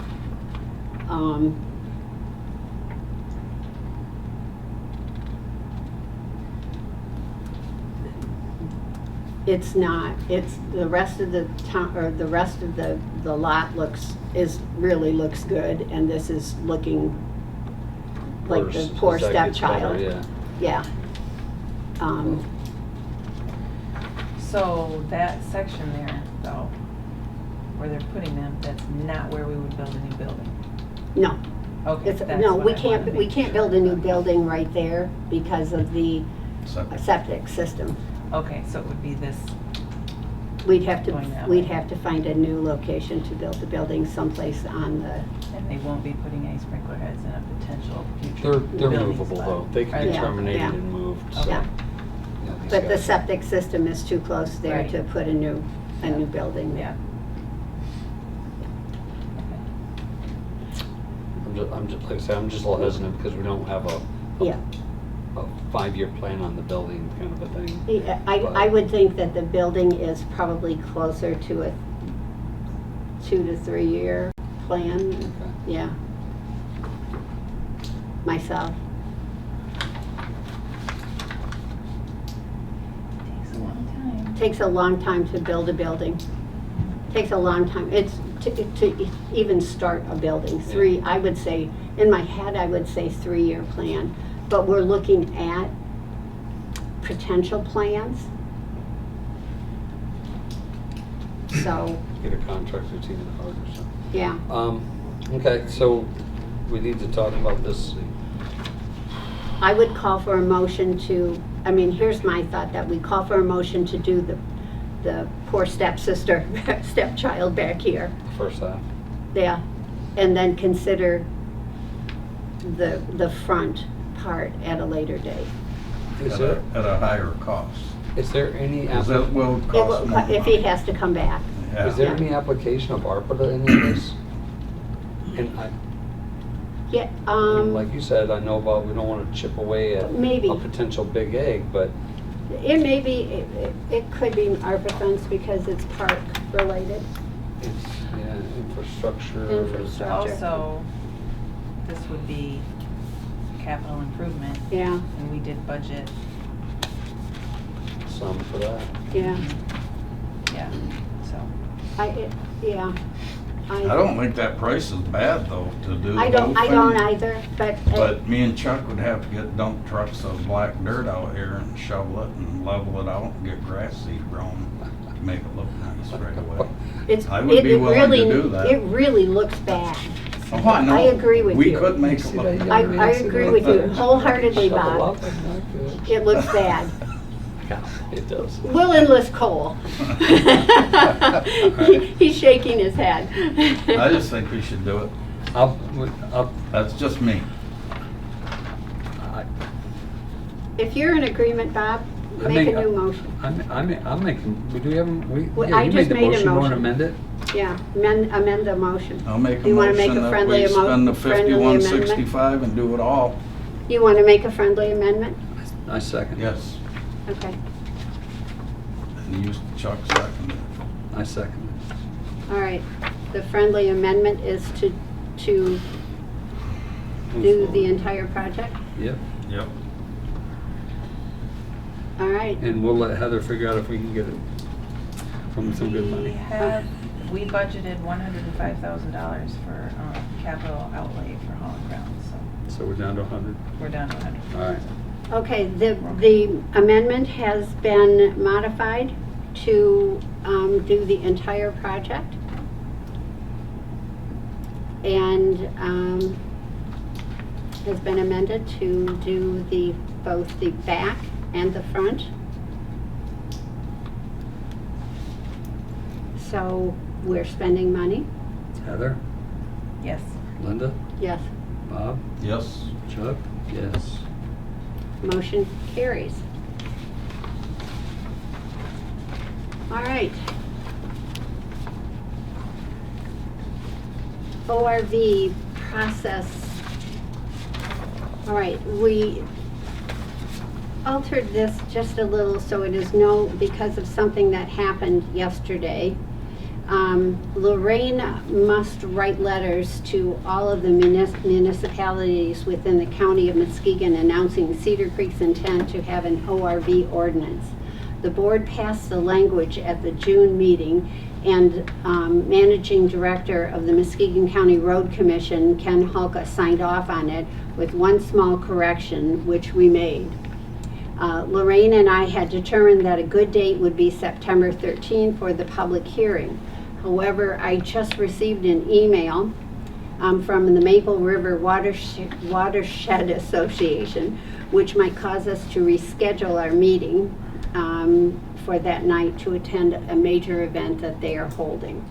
It's not, it's, the rest of the town, or the rest of the lot really looks good, and this is looking like Worse, the poor as that gets better, stepchild. Yeah. Yeah. So that section there, though, where they're putting them, that's not where we would build a new building. No, Okay, it's, that's no, what we I can't, wanted to we make can't sure. build a new building right there because of the Septic. septic system. Okay, so it would be this, We'd have Going that to, we'd way. have to find a new location to build the building someplace on the, and they won't be putting any sprinkler heads in a potential future They're building movable spot. though. They can be Yeah, terminated yeah. and moved. So, Okay. yeah. yeah, these But the guys- septic system is too close there Right. to put a new building Yeah. there. Okay. I'm just, like I said, I'm just a little hesitant because we don't have a Yeah. 5-year plan on the building kind of a thing. Yeah, I would think that the building is probably closer to a 2 to 3 year plan, Okay. yeah. Myself, Takes a long time. takes a long time to build a building. Takes a long time, it's to even start a building. I would say, in my head, I would say 3-year plan. But we're looking at potential plans. So, Get a contractor to even harder. So. yeah, Okay, so we need to talk about this. I would call for a motion to, I mean, here's my thought, that we call for a motion to do the poor stepsister, stepchild back here. First half. Yeah, and then consider the front part at a later date. Is At there, a higher cost. is there any Because that will It cost will- more If he money. has to come back. Yeah. is there Yeah. any application of ARPA to any of this? And Yeah, like you said, I know about we don't want to chip away at Maybe. a potential big egg, but it may be, it could be ARPA funds because it's park related. it's infrastructure. Infrastructure. Also, this would be capital improvement, Yeah, and we did budget, Some for that. yeah, yeah, so. yeah. I don't think that price is bad though, to do the I don't whole thing. either, but. But me and Chuck would have to get dump trucks of black dirt out here and shovel it and level it out and get grass seed grown to make it look nice right away. It's, I would be it willing to really, do that. it really looks bad. Oh, I know. I agree with We you. could make it See look. that I young agree with you wholeheartedly, Shovel Bob. up and not good. It looks bad. It does. We'll enlist Cole. He's shaking his head. I just think we should do it. I'll, That's just me. If you're in agreement, Bob, make a new motion. I'm making, do we have, Well, yeah, I you just made the made a motion, you want to motion. amend it? Yeah, amend the motion. I'll make a Do you wanna make motion a that friendly we spend the friendly 5165 and do it all. You want to make a friendly amendment? I second. Yes. Okay, And you, Chuck, seconded. I second. all right. The friendly amendment is to Move do the forward. entire project? Yep, Yep. All right. and we'll let Heather figure out if we can get it from some good money. We budgeted $105,000 for capital outlay for Hall and Grounds, so So we're down to 100. we're down to 100. All right. Okay, the amendment has been modified to do the entire project. And has been amended to do both the back and the front. So we're spending money? Heather, Yes. Linda, Yes. Bob, Yes. Chuck? Yes. Motion carries. All right. ORV process. All right, we altered this just a little so it is because of something that happened yesterday. Lorraine must write letters to all of the municipalities within the county of Muskegon announcing Cedar Creek's intent to have an ORV ordinance. The board passed the language at the June meeting, and Managing Director of the Muskegon County Road Commission, Ken Hulka, signed off on it with one small correction, which we made. Lorraine and I had determined that a good date would be September 13 for the public hearing. However, I just received an email from the Maple River Watershed Association, which might cause us to reschedule our meeting for that night to attend a major event that they are holding.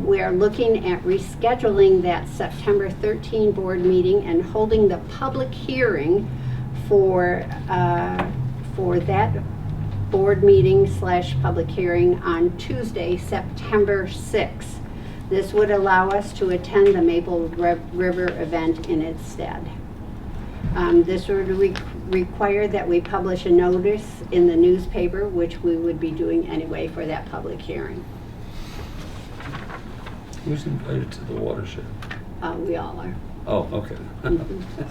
We are looking at rescheduling that September 13 board meeting and holding the public hearing for that board meeting / public hearing on Tuesday, September 6th. This would allow us to attend the Maple River event in its stead. This would require that we publish a notice in the newspaper, which we would be doing anyway for that public hearing. Who's invited to the watershed? We all are. Oh, okay.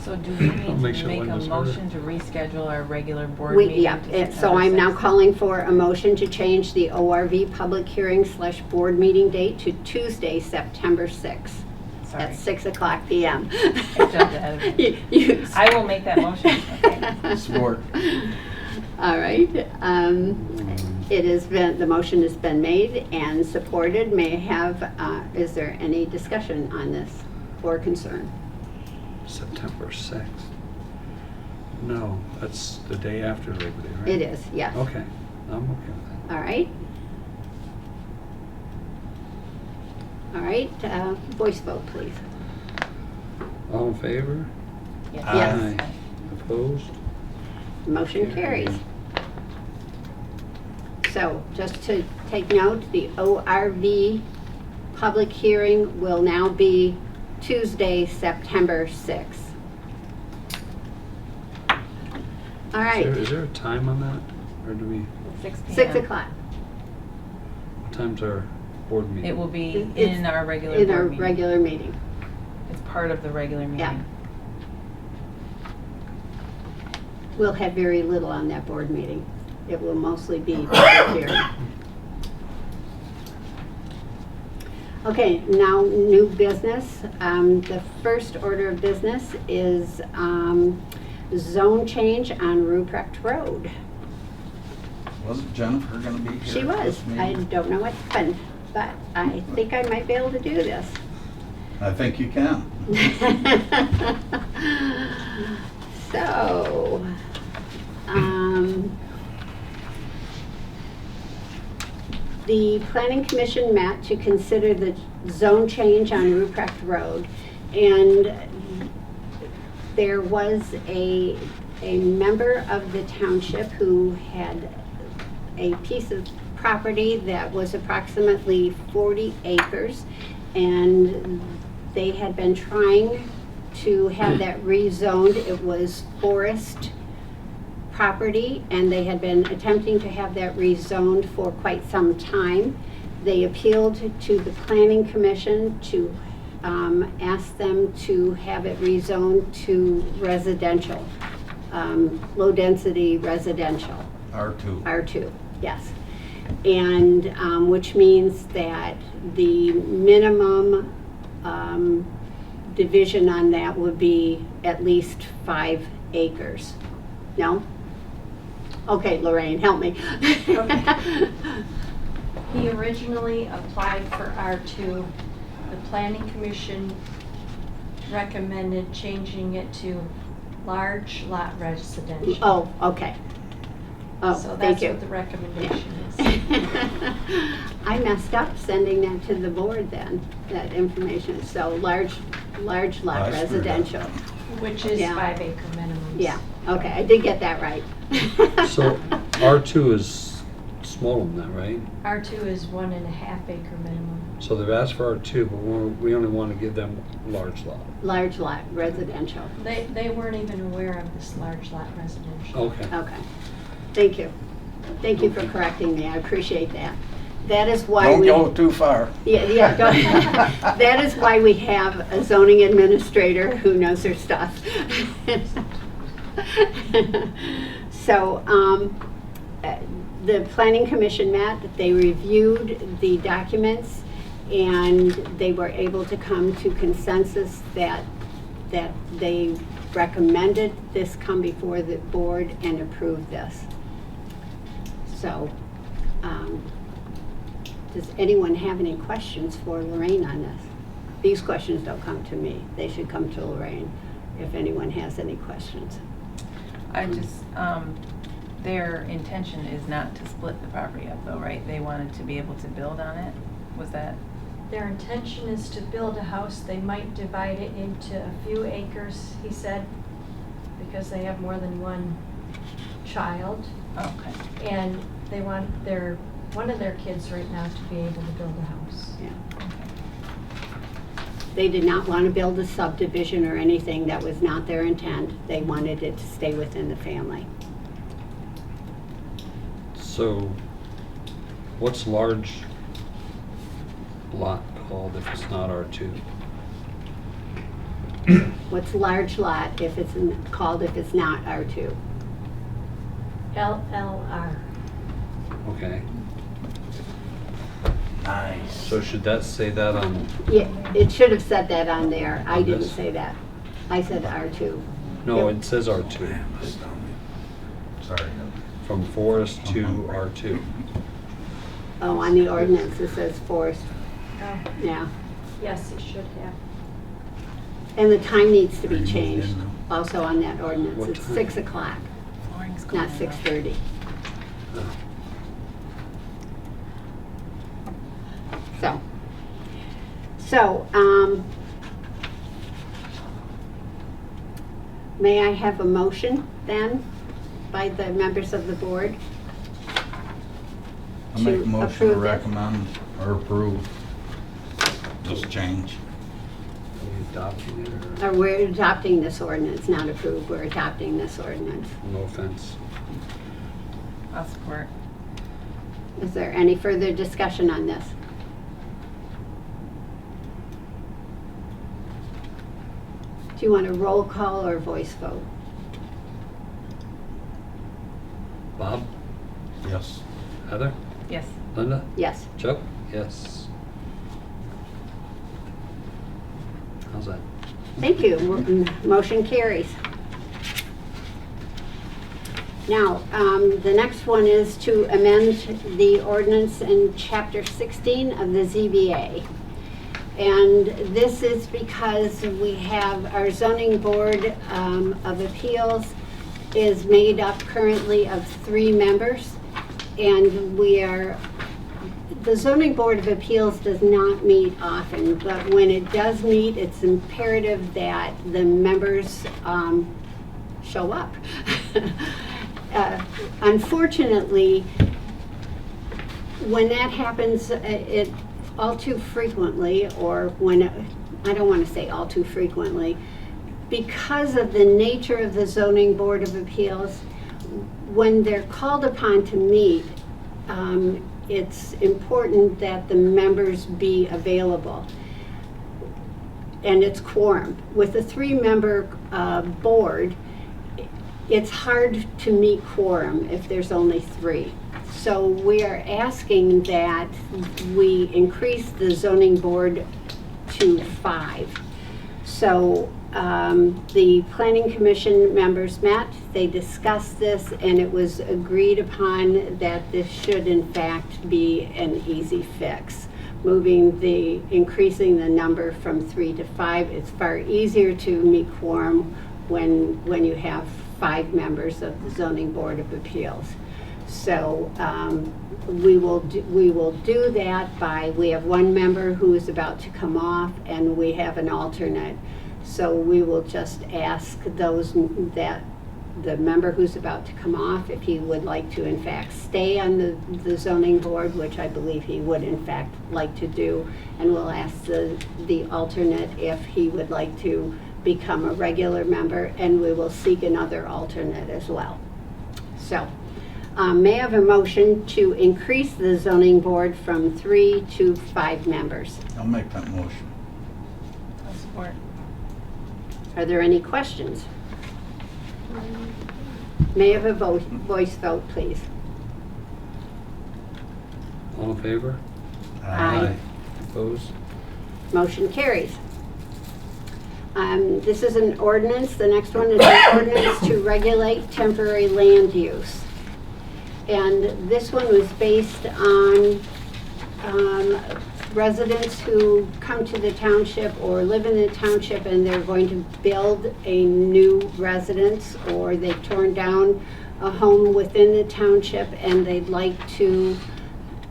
So do we I'll need make to sure make a Linda's heard. motion to reschedule our regular board meeting? Yeah, to so I'm now September 6th? calling for a motion to change the ORV public hearing / board meeting date to Tuesday, September 6th Sorry, at 6:00 p.m. I jumped ahead of you. You- I will make that motion. Okay. Support. All right. The motion has been made and supported. May I have, is there any discussion on this or concern? September 6th. No, that's the day after Labor Day, right? It is, yes. Okay, I'm okay with that. All right. All right, voice vote, please. All in favor? Yes. Yes. Aye. Opposed? Motion carries. So, just to take note, the ORV public hearing will now be Tuesday, September 6th. All right, Is there a time on that? Or do we, 6 p.m. 6 o'clock what time's our board meeting? It will be It's in our regular in board our meeting. regular meeting. It's part of the regular meeting. Yeah. We'll have very little on that board meeting. It will mostly be public hearing. Okay, now new business. The first order of business is zone change on Ruprecht Road. Wasn't Jennifer gonna be here? She at was. this I meeting? don't know what happened, but I think I might be able to do this. I think you can. So, the Planning Commission met to consider the zone change on Ruprecht Road, and there was a member of the township who had a piece of property that was approximately 40 acres, and they had been trying to have that rezoned. It was forest property, and they had been attempting to have that rezoned for quite some time. They appealed to the Planning Commission to ask them to have it rezoned to residential, low-density residential. R2. R2, yes. And which means that the minimum division on that would be at least 5 acres. No? Okay, Lorraine, help me. He originally applied for R2. The Planning Commission recommended changing it to large lot residential. Oh, okay. Oh, So thank that's you. what the recommendation is. I messed up sending that to the board then, that information. So large lot I screwed up. residential. Which is Yeah. 5 acre minimums. Yeah, okay, I did get that right. So R2 is smaller than that, right? R2 is 1.5 acre minimum. So they've asked for R2, but we only want to give them large lot. Large lot residential. They weren't even aware of this large lot residential. Okay. Okay, thank you. Thank you for correcting me, I appreciate that. That is why Don't we... go too far. Yeah, that is why we have a zoning administrator who knows her stuff. So, the Planning Commission met, they reviewed the documents, and they were able to come to consensus that they recommended this come before the board and approve this. So, does anyone have any questions for Lorraine on this? These questions don't come to me. They should come to Lorraine if anyone has any questions. I just, their intention is not to split the property up though, right? They wanted to be able to build on it? Was that? Their intention is to build a house. They might divide it into a few acres, he said, because they have more than one child. Okay. And they want one of their kids right now to be able to build a house. Yeah. They did not want to build a subdivision or anything. That was not their intent. They wanted it to stay within the family. So what's large lot called if it's not R2? What's large lot if it's called if it's not R2? LLR. Okay. Nice. So should that say that on, Yeah, it should have said that on there. I On didn't this? say that. I said R2. no, it says R2. Sorry. From forest to R2. Oh, on the ordinance it says forest. Oh, Yeah. yes, it should have. And the time needs to be Are you changed moved in now? also on that ordinance. What It's time? 6 o'clock, Flooring's not going up. 6:30. So, may I have a motion then by the members of the board? I make a To motion to approve it? recommend or approve this change. Are we adopting it or, Or we're adopting this ordinance, not approve, we're adopting this ordinance. no offense? I'll support. Is there any further discussion on this? Do you want a roll call or voice vote? Bob? Yes. Heather? Yes. Linda? Yes. Joe? Yes. How's that? Thank you. Motion carries. Now, the next one is to amend the ordinance in Chapter 16 of the ZBA. And this is because we have our zoning board of appeals is made up currently of 3 members. And the zoning board of appeals does not meet often, but when it does meet, it's imperative that the members show up. Unfortunately, when that happens, it all too frequently, or when, I don't want to say all too frequently, because of the nature of the Zoning Board of Appeals, when they're called upon to meet, it's important that the members be available. And it's quorum. With a 3-member board, it's hard to meet quorum if there's only 3. So we are asking that we increase the zoning board to 5. So the planning commission members met, they discussed this, and it was agreed upon that this should in fact be an easy fix. Increasing the number from 3 to 5, it's far easier to meet quorum when you have 5 members of the Zoning Board of Appeals. So we will do that by, we have 1 member who is about to come off, and we have an alternate. So we will just ask the member who's about to come off if he would like to in fact stay on the zoning board, which I believe he would in fact like to do, and we'll ask the alternate if he would like to become a regular member, and we will seek another alternate as well. So may I have a motion to increase the zoning board from 3 to 5 members? I'll make that motion. I'll support. Are there any questions? May I have a voice vote, please? All in favor? Aye. Opposed? Motion carries. This is an ordinance. The next one is an ordinance to regulate temporary land use. And this one was based on residents who come to the township or live in the township, and they're going to build a new residence, or they've torn down a home within the township and they'd like to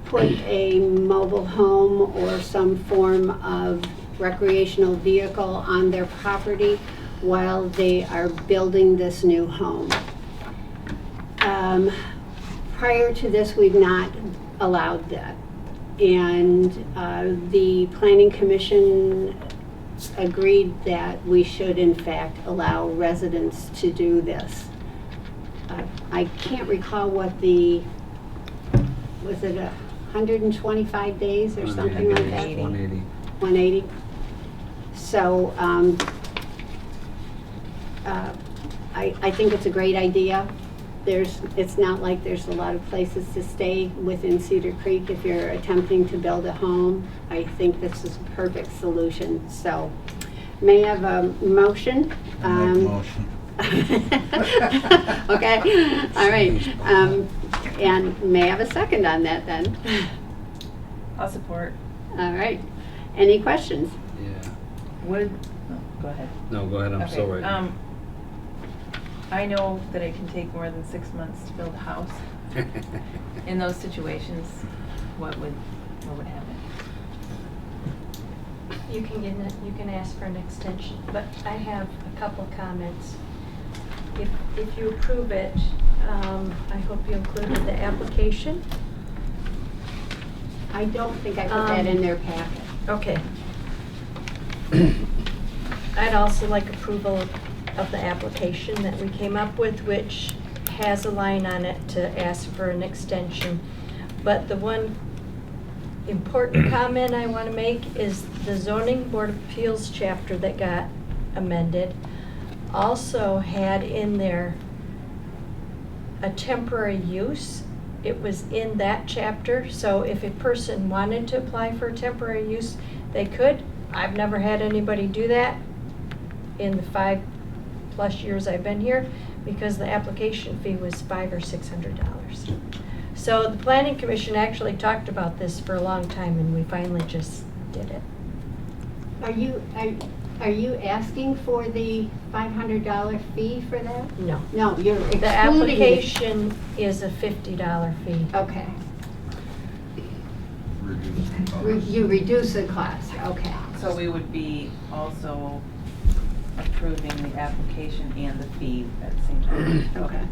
put a mobile home or some form of recreational vehicle on their property while they are building this new home. Prior to this, we've not allowed that. And the Planning Commission agreed that we should in fact allow residents to do this. I can't recall what was it 125 days or something like that? 180. 180. So I think it's a great idea. It's not like there's a lot of places to stay within Cedar Creek if you're attempting to build a home. I think this is a perfect solution. So may I have a motion? I'll make a motion. Okay, all right. And may I have a second on that then? I'll support. All right. Any questions? Yeah. Go ahead. No, go ahead, I'm Okay, so ready. I know that it can take more than 6 months to build a house. In those situations, what would happen? You can ask for an extension, but I have a couple comments. If you approve it, I hope you included the application. I don't think I put that in their packet. Okay. I'd also like approval of the application that we came up with, which has a line on it to ask for an extension. But the one important comment I want to make is the Zoning Board of Appeals chapter that got amended also had in there a temporary use. It was in that chapter, so if a person wanted to apply for a temporary use, they could. I've never had anybody do that in the 5+ years I've been here, because the application fee was $500 or $600. So the Planning Commission actually talked about this for a long time, and we finally just did it. Are you asking for the $500 fee for that? No. No, you're excluding The application is a $50 fee. Okay. Reduce the cost. You reduce the cost, okay. So we would be also approving approving the application and the fee at the same time. Okay.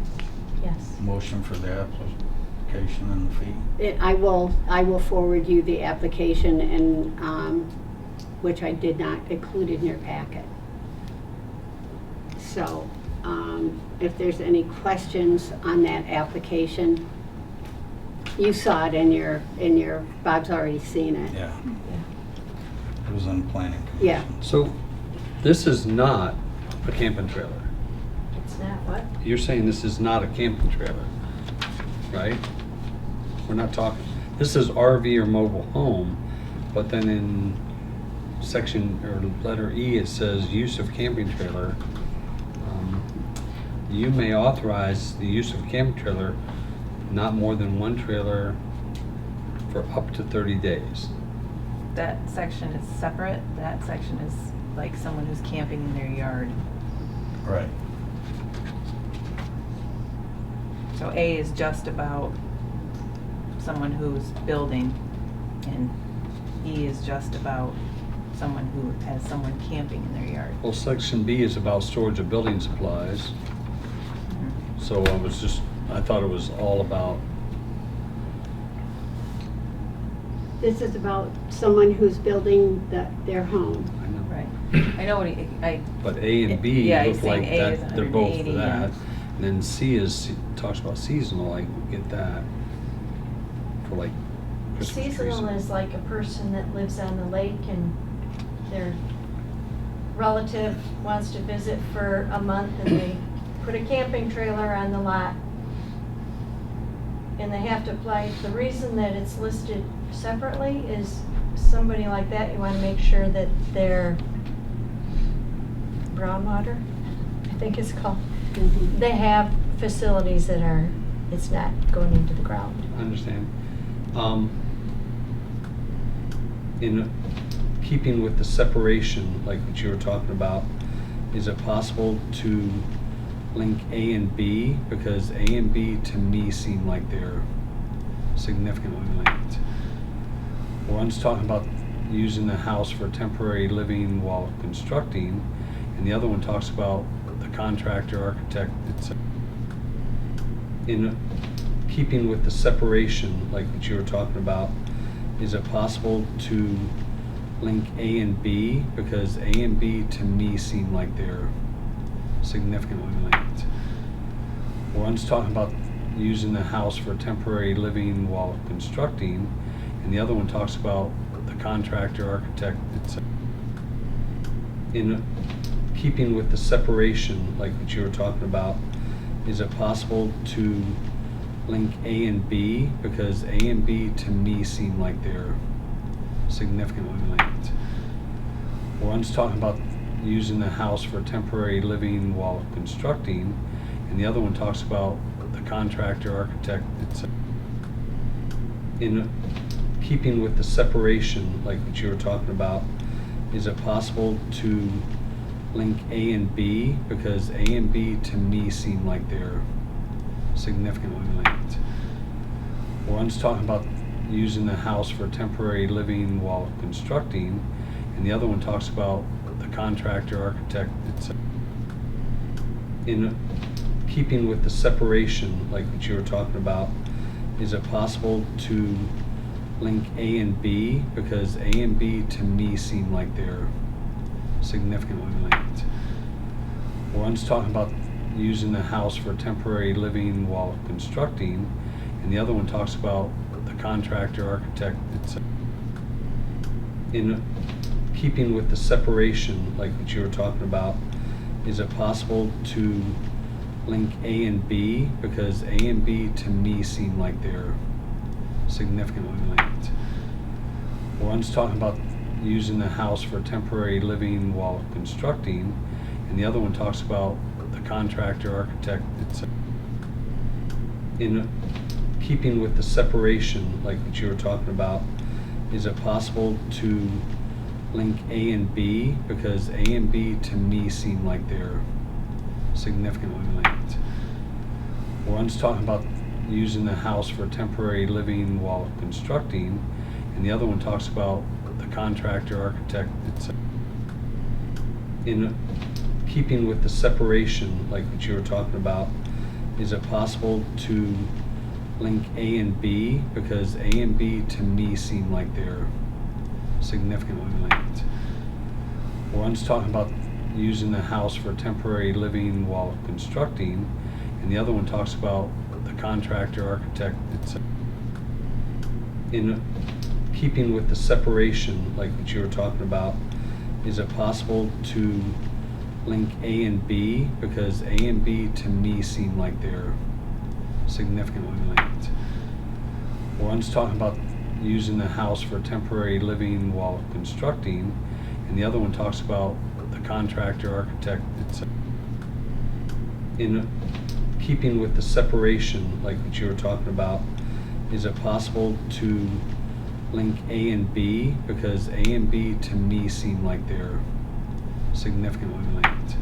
Yes. Motion for the application and the fee. I will forward you the application and, which I did not include in your packet. So, if there's any questions on that application, you saw it in your, Bob's already seen it. Yeah. It was on planning commission. Yeah. So this is not a camping trailer. It's not what? You're saying this is not a camping trailer, right? We're not talking, this is RV or mobile home, but then in section or letter E, it says use of camping trailer. You may authorize the use of a camping trailer, not more than one trailer for up to 30 days. That section is separate. That section is like someone who's camping in their yard. Right. So A is just about someone who's building, and E is just about someone who has someone camping in their yard. Well, section B is about storage of building supplies. So I thought it was all about, This is about someone who's building their home. I know. Right. I know what But A and B Yeah, he's look like saying A is that, they're both 180, that. yeah. And then C talks about seasonal, I get that. For like Christmas trees. Seasonal is like a person that lives on the lake and their relative wants to visit for a month and they put a camping trailer on the lot. And they have to apply. The reason that it's listed separately is somebody like that, you want to make sure that their groundwater, I think it's called, they have facilities that are, it's not going into the ground. I understand. In keeping with the separation, like what you were talking about, is it possible to link A and B? Because A and B to me seem like they're significantly linked. One's talking about using the house for temporary living while constructing, and the other one talks about the contractor, architect, etc. In keeping with the separation, like what you were talking about, is it possible to link A and B? Because A and B to me seem like they're significantly linked. One's talking about using the house for temporary living while constructing, and the other one talks about the contractor, architect, etc. In keeping with the separation, like what you were talking about, is it possible to link A and B? Because A and B to me seem like they're significantly linked. One's talking about using the house for temporary living while constructing, and the other one talks about the contractor, architect, etc. In keeping with the separation, like what you were talking about, is it possible to link A and B? Because A and B to me seem like they're significantly linked. One's talking about using the house for temporary living while constructing, and the other one talks about the contractor, architect, etc. In keeping with the separation, like what you were talking about, is it possible to link A and B? Because A and B to me seem like they're significantly linked. One's talking about using the house for temporary living while constructing, and the other one talks about the contractor, architect, etc. In keeping with the separation, like what you were talking about, is it possible to link A and B? Because A and B to me seem like they're significantly linked. One's talking about using the house for temporary living while constructing, and the other one talks about the contractor, architect, etc. In keeping with the separation, like what you were talking about, is it possible to link A and B? Because A and B to me seem like they're significantly linked. One's talking about using the house for temporary living while constructing, and the other one talks about the contractor, architect, etc. In keeping with the separation, like what you were talking about, is it possible to link A and B? Because A and B to me seem like they're significantly linked. One's talking about using the house for temporary living while constructing, and the other one talks about the contractor, architect, etc. In keeping with the separation, like what you were talking about, is it possible to link A and B? Because A and B to me seem like they're significantly linked. One's talking about using the house for temporary living while constructing, and the other one talks about the contractor, architect, etc. In keeping with the separation, like what you were talking about, is it possible to link A and B? Because A and B to me seem like they're significantly linked.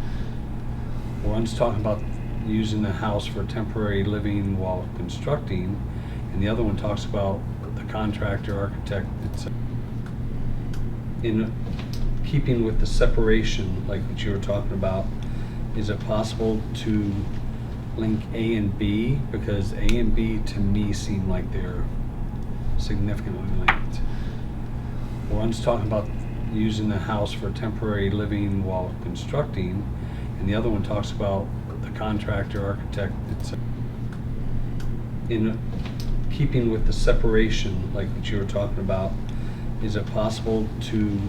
One's talking about using the house for temporary living while constructing, and the other one talks about the contractor, architect, etc. In keeping with the separation, like what you were talking about, is it possible to link A and B? Because A and B to me seem like they're significantly linked. One's talking about using the house for temporary living while constructing, and the other one talks about the contractor, architect, etc. In keeping with the separation, like what you were talking about, is it possible to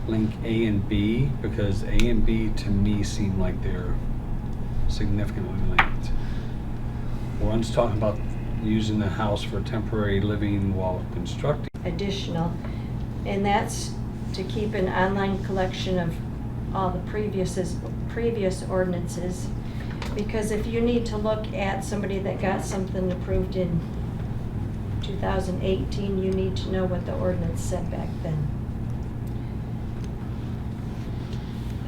link A and B? Because A and B to me seem like they're significantly linked. One's talking about using the house for temporary living while constructing. Additional, and that's to keep an online collection of all the previous ordinances. Because if you need to look at somebody that got something approved in 2018, you need to know what the ordinance said back then.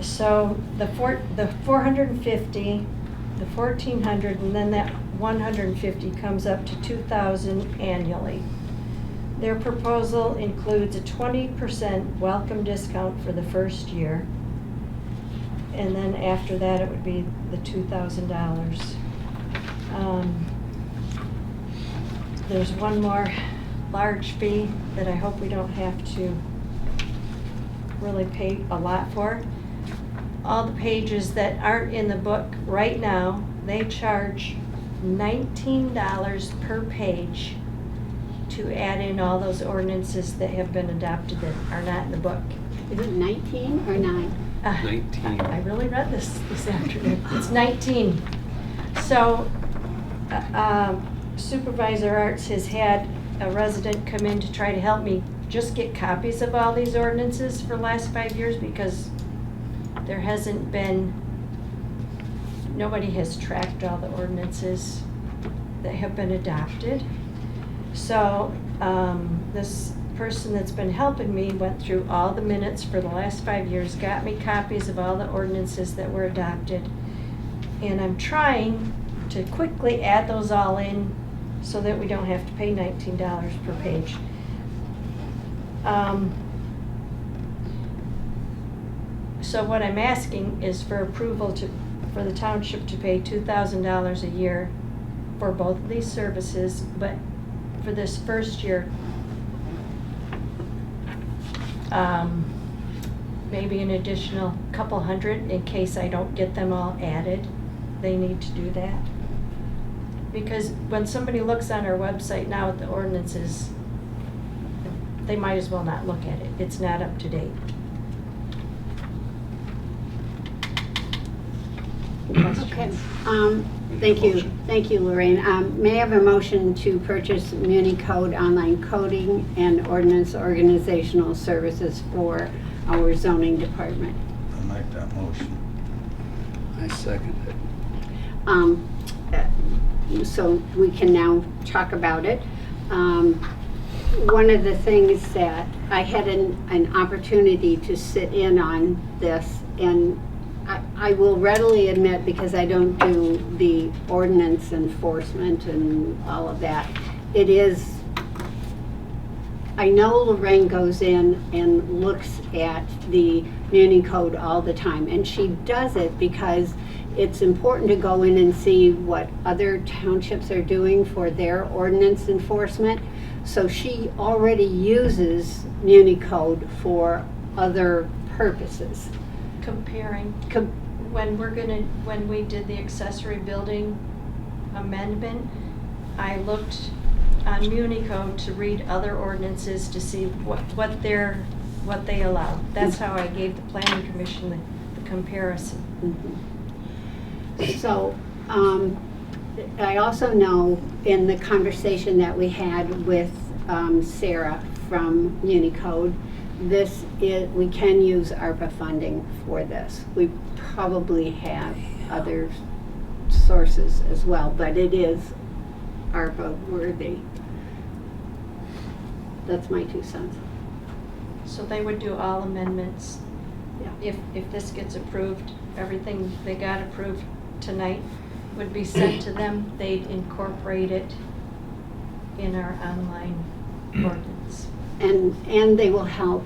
So the 450, the 1,400, and then that 150 comes up to 2,000 annually. Their proposal includes a 20% welcome discount for the first year, and then after that it would be the $2,000. There's one more large fee that I hope we don't have to really pay a lot for. All the pages that aren't in the book right now, they charge $19 per page to add in all those ordinances that have been adopted that are not in the book. Is it 19 or 9? 19. I really read this afternoon. It's 19. So Supervisor Arts has had a resident come in to try to help me just get copies of all these ordinances for the last 5 years, because there hasn't been, nobody has tracked all the ordinances that have been adopted. So this person that's been helping me went through all the minutes for the last 5 years, got me copies of all the ordinances that were adopted, and I'm trying to quickly add those all in so that we don't have to pay $19 per page. So what I'm asking is for approval for the township to pay $2,000 a year for both of these services, but for this first year, maybe an additional couple hundred in case I don't get them all added. They need to do that. Because when somebody looks on our website now at the ordinances, they might as well not look at it. It's not up to date. Okay. Thank you, Lorraine. May I have a motion to purchase Municode online coding and ordinance organizational services for our zoning department? I make that motion. I second it. So we can now talk about it. One of the things that I had an opportunity to sit in on this, and I will readily admit, because I don't do the ordinance enforcement and all of that, it is I know Lorraine goes in and looks at the Muni Code all the time, and she does it because it's important to go in and see what other townships are doing for their ordinance enforcement. So she already uses Muni Code for other purposes. Comparing, when we did the accessory building amendment, I looked on Muni Code to read other ordinances to see what they allow. That's how I gave the planning commission the comparison. So, I also know in the conversation that we had with Sarah from Muni Code, we can use ARPA funding for this. We probably have other sources as well, but it is ARPA worthy. That's my 2 cents. So they would do all amendments. Yeah. If this gets approved, everything they got approved tonight would be sent to them. They'd incorporate it in our online ordinance. And they will help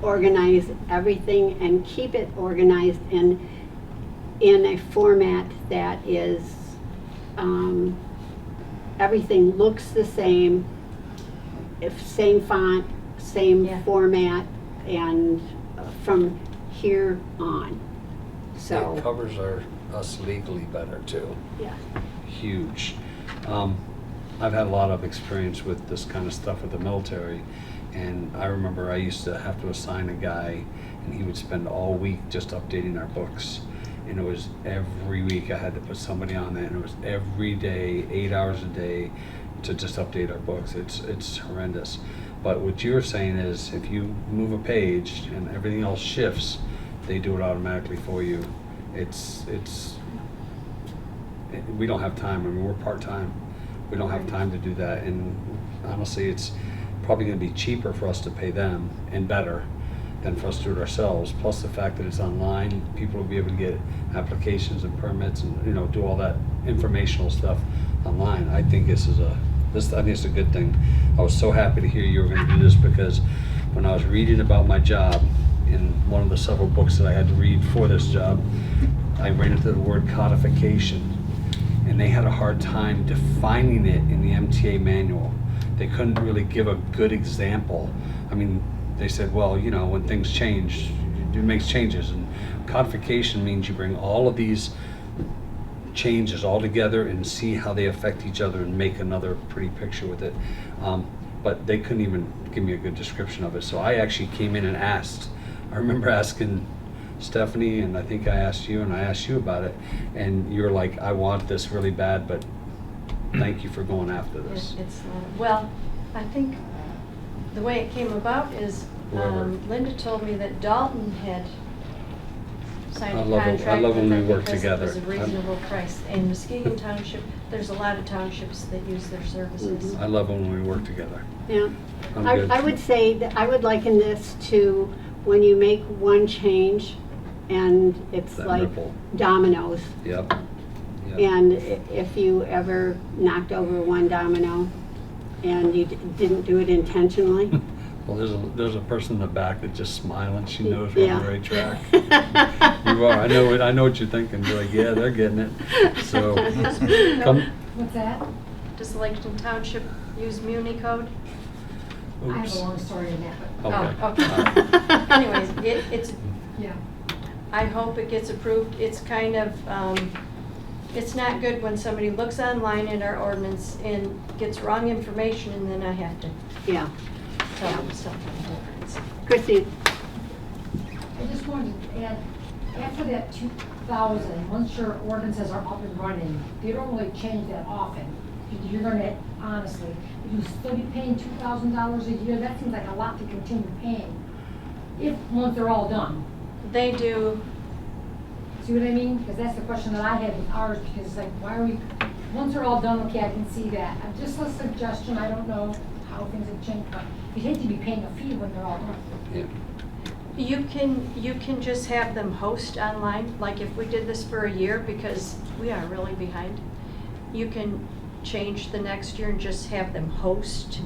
organize everything and keep it organized in a format that is, everything looks the same, same font, same Yeah. format, and from here on. So, It covers us legally better too. yeah. Huge. I've had a lot of experience with this kind of stuff with the military, and I remember I used to have to assign a guy, and he would spend all week just updating our books. And it was every week I had to put somebody on that, and it was every day, 8 hours a day, to just update our books. It's horrendous. But what you're saying is, if you move a page and everything else shifts, they do it automatically for you. We don't have time. I mean, we're part-time. We don't have time to do that. And honestly, it's probably going to be cheaper for us to pay them and better than for us to do it ourselves. Plus the fact that it's online, people will be able to get applications and permits and do all that informational stuff online. I think I think it's a good thing. I was so happy to hear you were going to do this, because when I was reading about my job in one of the several books that I had to read for this job, I ran into the word codification, and they had a hard time defining it in the MTA manual. They couldn't really give a good example. I mean, they said, well, when things change, it makes changes, and codification means you bring all of these changes all together and see how they affect each other and make another pretty picture with it. But they couldn't even give me a good description of it. So I actually came in and asked. I remember asking Stephanie, and I think I asked you, and I asked you about it, and you were like, I want this really bad, but thank you for going after this. Well, I think the way it came about is Whoever. Linda told me that Dalton had signed I a love it. contract I love when with we them work because together. it was a reasonable price. In Muskegon Township, there's a lot of townships that use their services. I love when we work together. Yeah. I'm I good. would say that I would liken this to when you make one change and it's That like ripple. dominoes. Yep. And if you ever knocked over one domino and you didn't do it intentionally. Well, there's a person in the back that's just smiling. She knows we're on the right track. Yeah. You are. I know what you're thinking. You're like, yeah, they're getting it. So, come. What's that? Does Laketon Township use Muni Code? I have Oops. a long story in that, but, Okay. Oh, okay. All right. Anyways, it's, yeah. I hope it gets approved. It's kind of, it's not good when somebody looks online at our ordinance and gets wrong information, and then I have to Yeah. tell them something different. Christine, I just wanted to add, after that 2000, once your ordinances are up and running, they don't really change that often. You're gonna, honestly, if you still be paying $2,000 a year, that seems like a lot to continue paying. Once they're all done. They do, See what I mean? Because that's the question that I had with ours, because it's like, why are we, once they're all done, okay, I can see that. Just a suggestion, I don't know how things have changed, but you'd hate to be paying a fee when they're all done. Yeah. you can just have them host online, like if we did this for a year, because we are really behind. You can change the next year and just have them host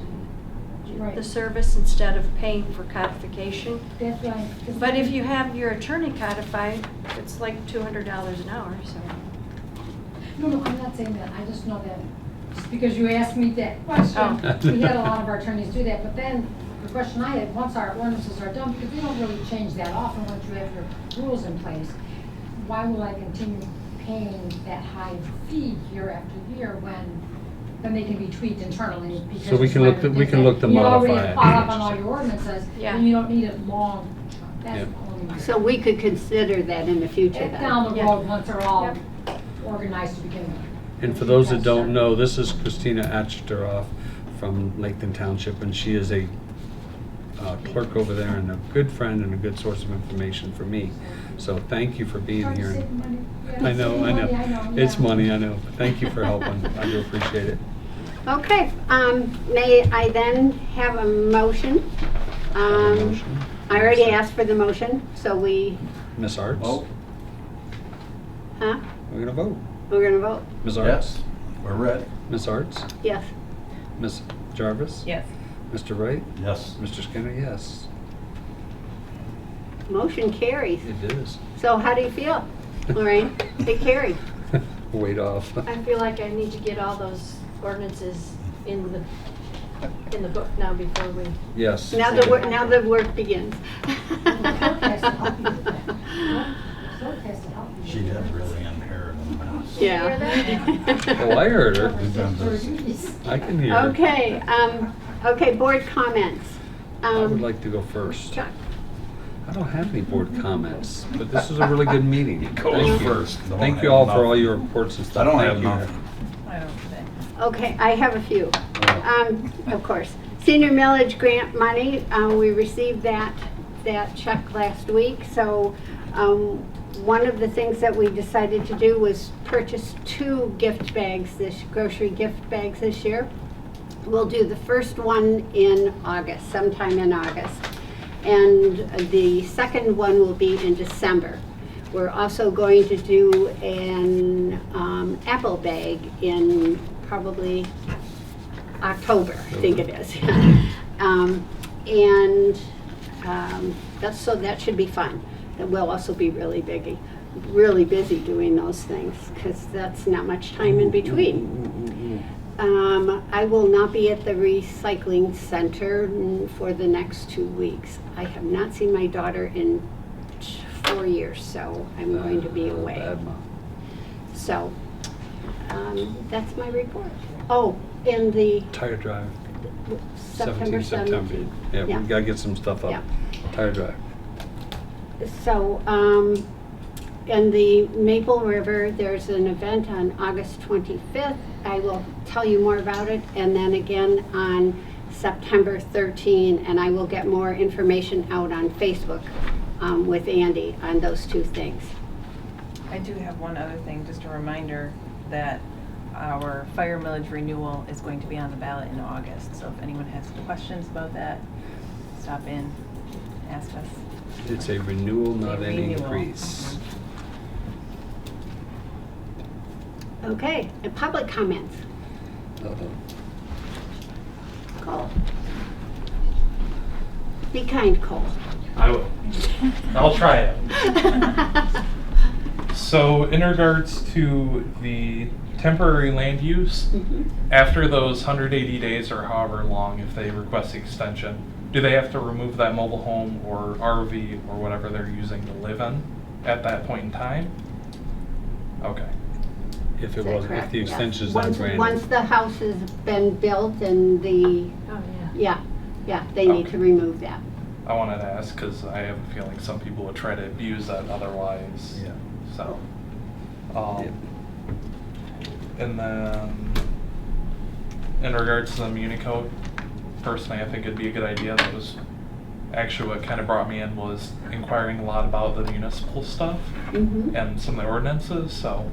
Right. the service instead of paying for codification. That's right. But if you have your attorney codified, it's like $200 an hour, so. No, I'm not saying that, I just know that, just because you asked me that question, Oh. we had a lot of our attorneys do that, but then, the question I had, once our ordinances are done, because we don't really change that often once you have your rules in place, why will I continue paying that high fee year after year when, then they can be tweaked internally? Because So we can look to- we can look to You already modify it. caught up on all your ordinances, Yeah. and you don't need it long, that's Yeah. the only reason. So we could consider that in the future then. Down the Yeah. road, once they're all Yep. organized to begin with. And for those that don't know, this is Christina Achterhoff from Laketon Township, and she is a clerk over there and a good friend and a good source of information for me. So thank you for being Trying to here. save money. Yeah, I know, save I money, know. It's yeah. money, I know. But thank you for helping. I do appreciate it. Okay, may I then have a motion? Have a motion? I already asked for the motion, so we, Ms. Arts? Oh, huh? We're gonna vote. We're gonna vote. Ms. Arts? yes, we're ready. Ms. Arts? Yes. Ms. Jarvis? Yes. Mr. Wright? Yes. Mr. Skinner, yes. Motion carries. It is. So how do you feel, Lorraine? It carried. Weight off. I feel like I need to get all those ordinances in the book now before we. Yes. Now the work begins. She did really inherit a mess. Yeah. Oh, I heard her. We've done this. I can hear her. Okay, okay, board comments. I would like to go first. Chuck. I don't have any board comments, but this is a really good meeting. Go Thank you. first. Don't Thank have you all for nothing. all your reports and stuff. I don't Thank have you. nothing. I don't today. Okay, I have a few. Oh. Of course. Senior millage grant money, we received that check last week. So one of the things that we decided to do was purchase 2 grocery gift bags this year. We'll do the first one in August, sometime in August. And the second one will be in December. We're also going to do an apple bag in probably October, I think it is. So that should be fun. And we'll also be really busy doing those things because that's not much time in between. I will not be at the recycling center for the next 2 weeks. I have not seen my daughter in 4 years, so I'm going to be away. Bad mom. So, that's my report. Oh, and the Tire drive. September 17th. Yeah, Yeah. we gotta get some stuff up. Yeah. Tire drive. So, in the Maple River, there's an event on August 25th. I will tell you more about it, and then again on September 13, and I will get more information out on Facebook with Andy on those 2 things. I do have one other thing, just a reminder that our fire millage renewal is going to be on the ballot in August. So if anyone has questions about that, stop in, ask us. It's a renewal, not A an renewal. increase. Okay, and public comments. Uh-oh. Cole. Be kind, Cole. I will. I'll try it. So in regards to the temporary land use, after those 180 days or however long, if they request the extension, do they have to remove that mobile home or RV or whatever they're using to live in at that point in time? Okay. If it Is that wasn't, if correct? the Yes. extension's not Once granted. the house has been built and the, Oh, yeah. yeah, they need Okay. to remove that. I wanted to ask because I have a feeling some people would try to abuse that otherwise. Yeah. So. Yep. And then, in regards to the Muni Code, personally, I think it'd be a good idea. That was actually what kind of brought me in, was inquiring a lot about the municipal stuff Mhm. and some of the ordinances. So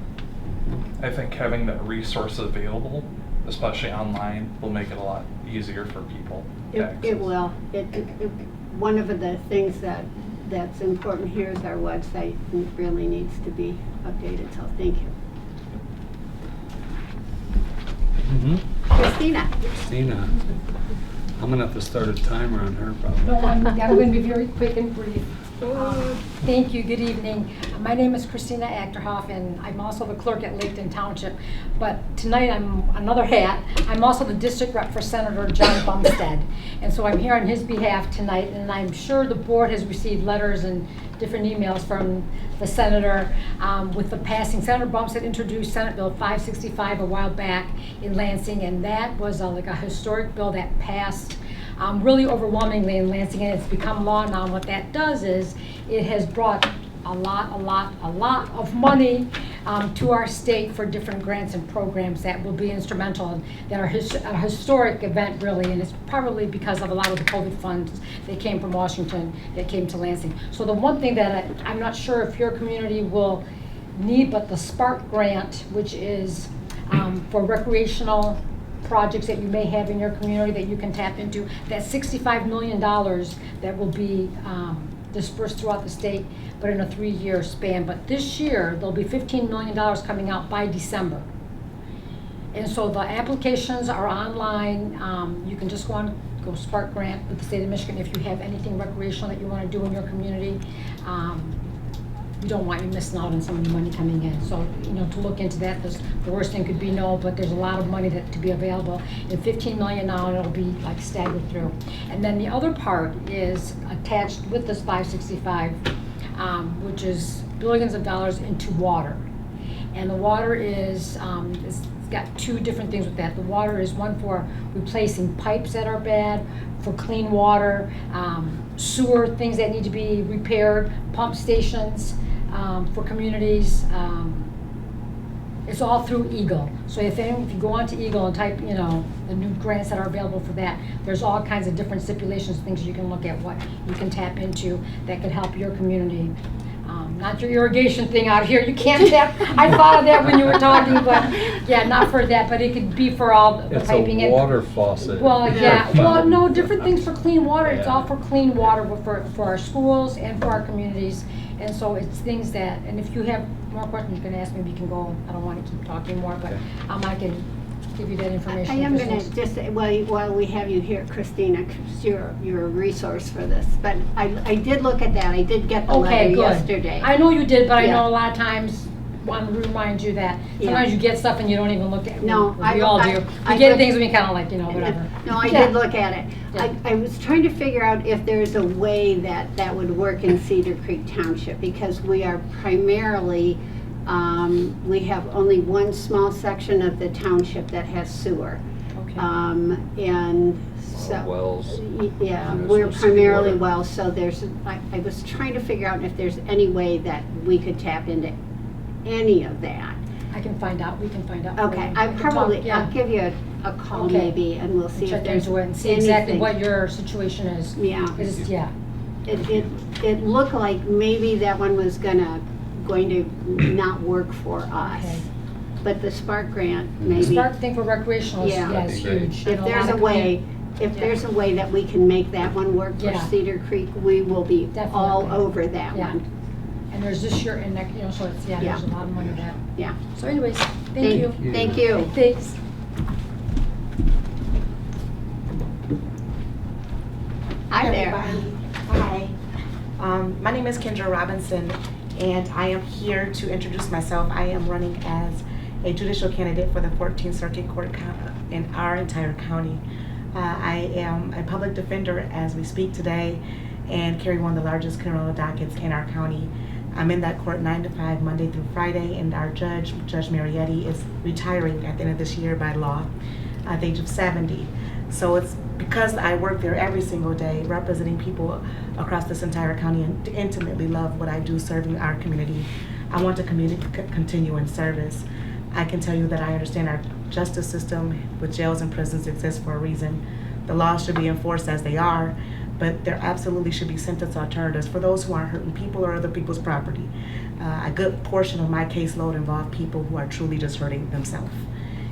I think having that resource available, especially online, will make it a lot easier for people. to It access. will. One of the things that's important here is our website. It really needs to be updated, so thank you. Mhm. Christina? Christina. I'm gonna have to start a timer on her probably. No, I'm going to be very quick and brief. Thank you, good evening. My name is Christina Achterhoff, and I'm also the clerk at Laketon Township. But tonight, I'm another hat. I'm also the district rep for Senator John Bumstead. And so I'm here on his behalf tonight, and I'm sure the board has received letters and different emails from the senator with the passing. Senator Bumstead introduced Senate Bill 565 a while back in Lansing, and that was like a historic bill that passed really overwhelmingly in Lansing, and it's become law now. And what that does is it has brought a lot of money to our state for different grants and programs that will be instrumental, that are a historic event really, and it's probably because of a lot of the COVID funds that came from Washington that came to Lansing. So the one thing that I'm not sure if your community will need, but the SPARK grant, which is for recreational projects that you may have in your community that you can tap into, that $65 million that will be dispersed throughout the state, but in a 3-year span. But this year, there'll be $15 million coming out by December. And so the applications are online. You can just go Spark Grant with the state of Michigan if you have anything recreational that you want to do in your community. We don't want you missing out on some of the money coming in. So, to look into that, the worst thing could be no, but there's a lot of money to be available. And $15 million now, and it'll be like staggered through. And then the other part is attached with this 565, which is billions of dollars into water. And the water is, it's got two different things with that. The water is one for replacing pipes that are bad, for clean water, sewer, things that need to be repaired, pump stations, for communities. It's all through Eagle. So if you go onto Eagle and type, the new grants that are available for that, there's all kinds of different stipulations, things you can look at, what you can tap into that could help your community. Not your irrigation thing out here. You can't tap. I thought of that when you were talking, but yeah, not for that. But it could be for all the It's piping. a water faucet. Well, yeah. Well, no, different things for clean water. It's all for clean water for our schools and for our communities. And so it's things that, and if you have more questions, you can ask me. We can go. I don't want to keep talking more, but I can give you that information. I am going to just, while we have you here, Christina, because you're a resource for this, but I did look at that. I did get the letter yesterday. I know you did, but I Yeah. know a lot of times, want to remind you that Yeah. sometimes you get stuff and you don't even look at it. No, we all do. We get things and we kind of like, whatever. No, I Yeah. did look at it. Yeah. I was trying to figure out if there's a way that would work in Cedar Creek Township, because we are primarily, we have only one small section of the township that has sewer. Okay. And so. Wells. Yeah, There's we're no city primarily water. wells, so I was trying to figure out if there's any way that we could tap into any of that. I can find out. We can find out. for Okay, you. I We can probably, talk, yeah. I'll give you a call Okay. maybe, and we'll see if Check there's into it and see exactly anything. what your situation is. Yeah. 'Cause it's- yeah. It looked like maybe that one was going to not work for us. Okay. But the Spark grant, The maybe, Spark thing for recreational is, Yeah. yeah, is That'd be huge. if And there's lot a of way, Yeah. there's a way that we can make that one work for Yeah. Cedar Creek, we will be all Definitely. over that Yeah. one. And there's this year and next, so it's, Yeah. there's a lot of money that. Yeah. So anyways, thank you. Thank you. Thanks. Hi there. Hi. My name is Kendra Robinson, and I am here to introduce myself. I am running as a judicial candidate for the 14th Circuit Court in our entire county. I am a public defender as we speak today and carry one of the largest criminal dockets in our county. I'm in that court 9 to 5, Monday through Friday, and our judge, Judge Marietti, is retiring at the end of this year by law at the age of 70. So it's because I work there every single day representing people across this entire county and intimately love what I do serving our community. I want to continue in service. I can tell you that I understand our justice system with jails and prisons exists for a reason. The laws should be enforced as they are, but there absolutely should be sentence alternatives for those who aren't hurting people or other people's property. A good portion of my caseload involve people who are truly just hurting themselves.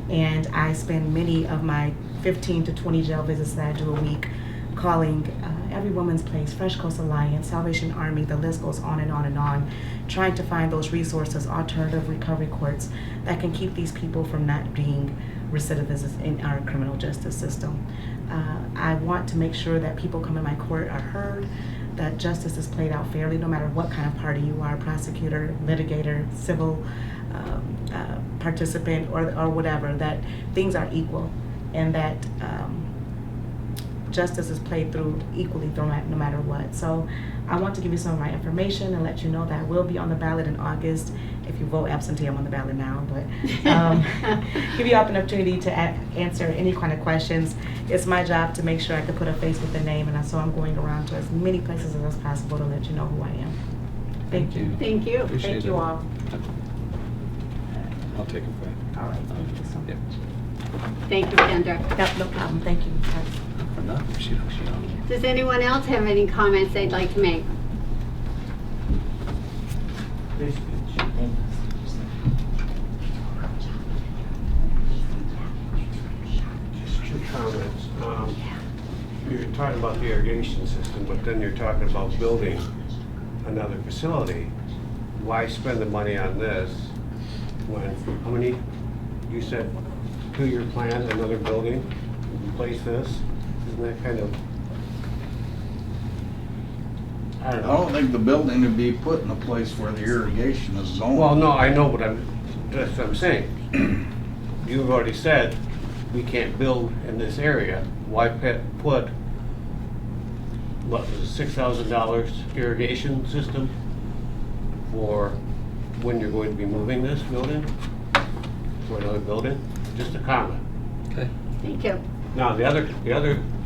And I spend many of my 15 to 20 jail visits that I do a week calling Every Woman's Place, Fresh Coast Alliance, Salvation Army, the list goes on and on and on, trying to find those resources, alternative recovery courts that can keep these people from not being recidivists in our criminal justice system. I want to make sure that people come in my court are heard, that justice is played out fairly, no matter what kind of party you are, prosecutor, litigator, civil participant, or whatever, that things are equal, and that justice is played through equally no matter what. So I want to give you some of my information and let you know that I will be on the ballot in August. If you vote absentee, I'm on the ballot now, but give you an opportunity to answer any kind of questions. It's my job to make sure I can put a face with a name, and so I'm going around to as many places as possible to let you know who I am. Thank you. Thank you. Appreciate Thank you it. all. I'll take it back. All right, thank you so much. Yeah. Thank you, Kendra. Yep, no problem, thank you. For nothing, she don't. Does anyone else have any comments they'd like to make? Just two comments. You're talking about the irrigation system, but then you're talking about building another facility. Why spend the money on this when, how many, you said 2-year plan, another building, replace this? Isn't that kind of, I don't I know. don't think the building would be put in a place where the irrigation is going. Well, no, I know, but that's what I'm saying. You've already said we can't build in this area. Why put, what was it, $6,000 irrigation system for when you're going to be moving this building for another building? Just a comment. Okay. Thank you. Now, the other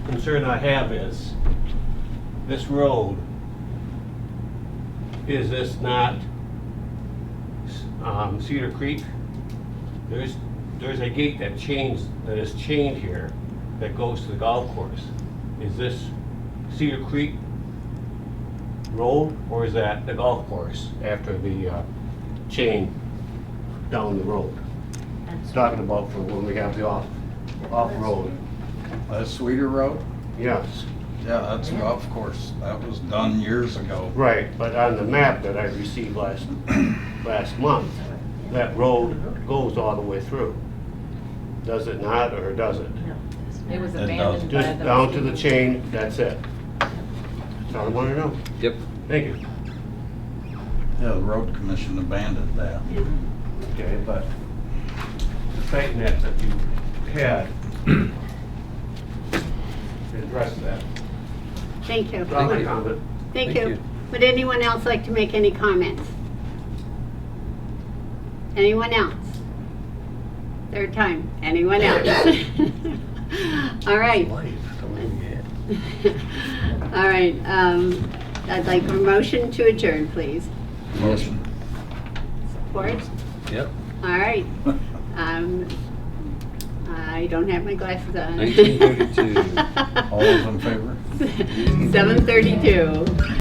concern I have is this road, is this not Cedar Creek? There's a gate that is chained here that goes to the golf course. Is this Cedar Creek Road, or is that the golf course after the chain down the road? Talking about for when we have the off-road. That's Sweeter Road? Yes. Yeah, that's a golf course. That was done years ago. Right, but on the map that I received last month, that road goes all the way through. Does it not, or does it? It was It abandoned by Just the. down to the chain, that's it. That's all I want to know. Yep. Thank you. Yeah, the road commission abandoned that. Okay, but the site net that you had addressed that. Thank you. That's all my comment. Thank Thank you. you. Would anyone else like to make any comments? Anyone else? Third time. Anyone else? All right. All right. I'd like a motion to adjourn, please. Motion. Support? Yep. All right. I don't have my glasses on. 1932. All those in favor? 7:32.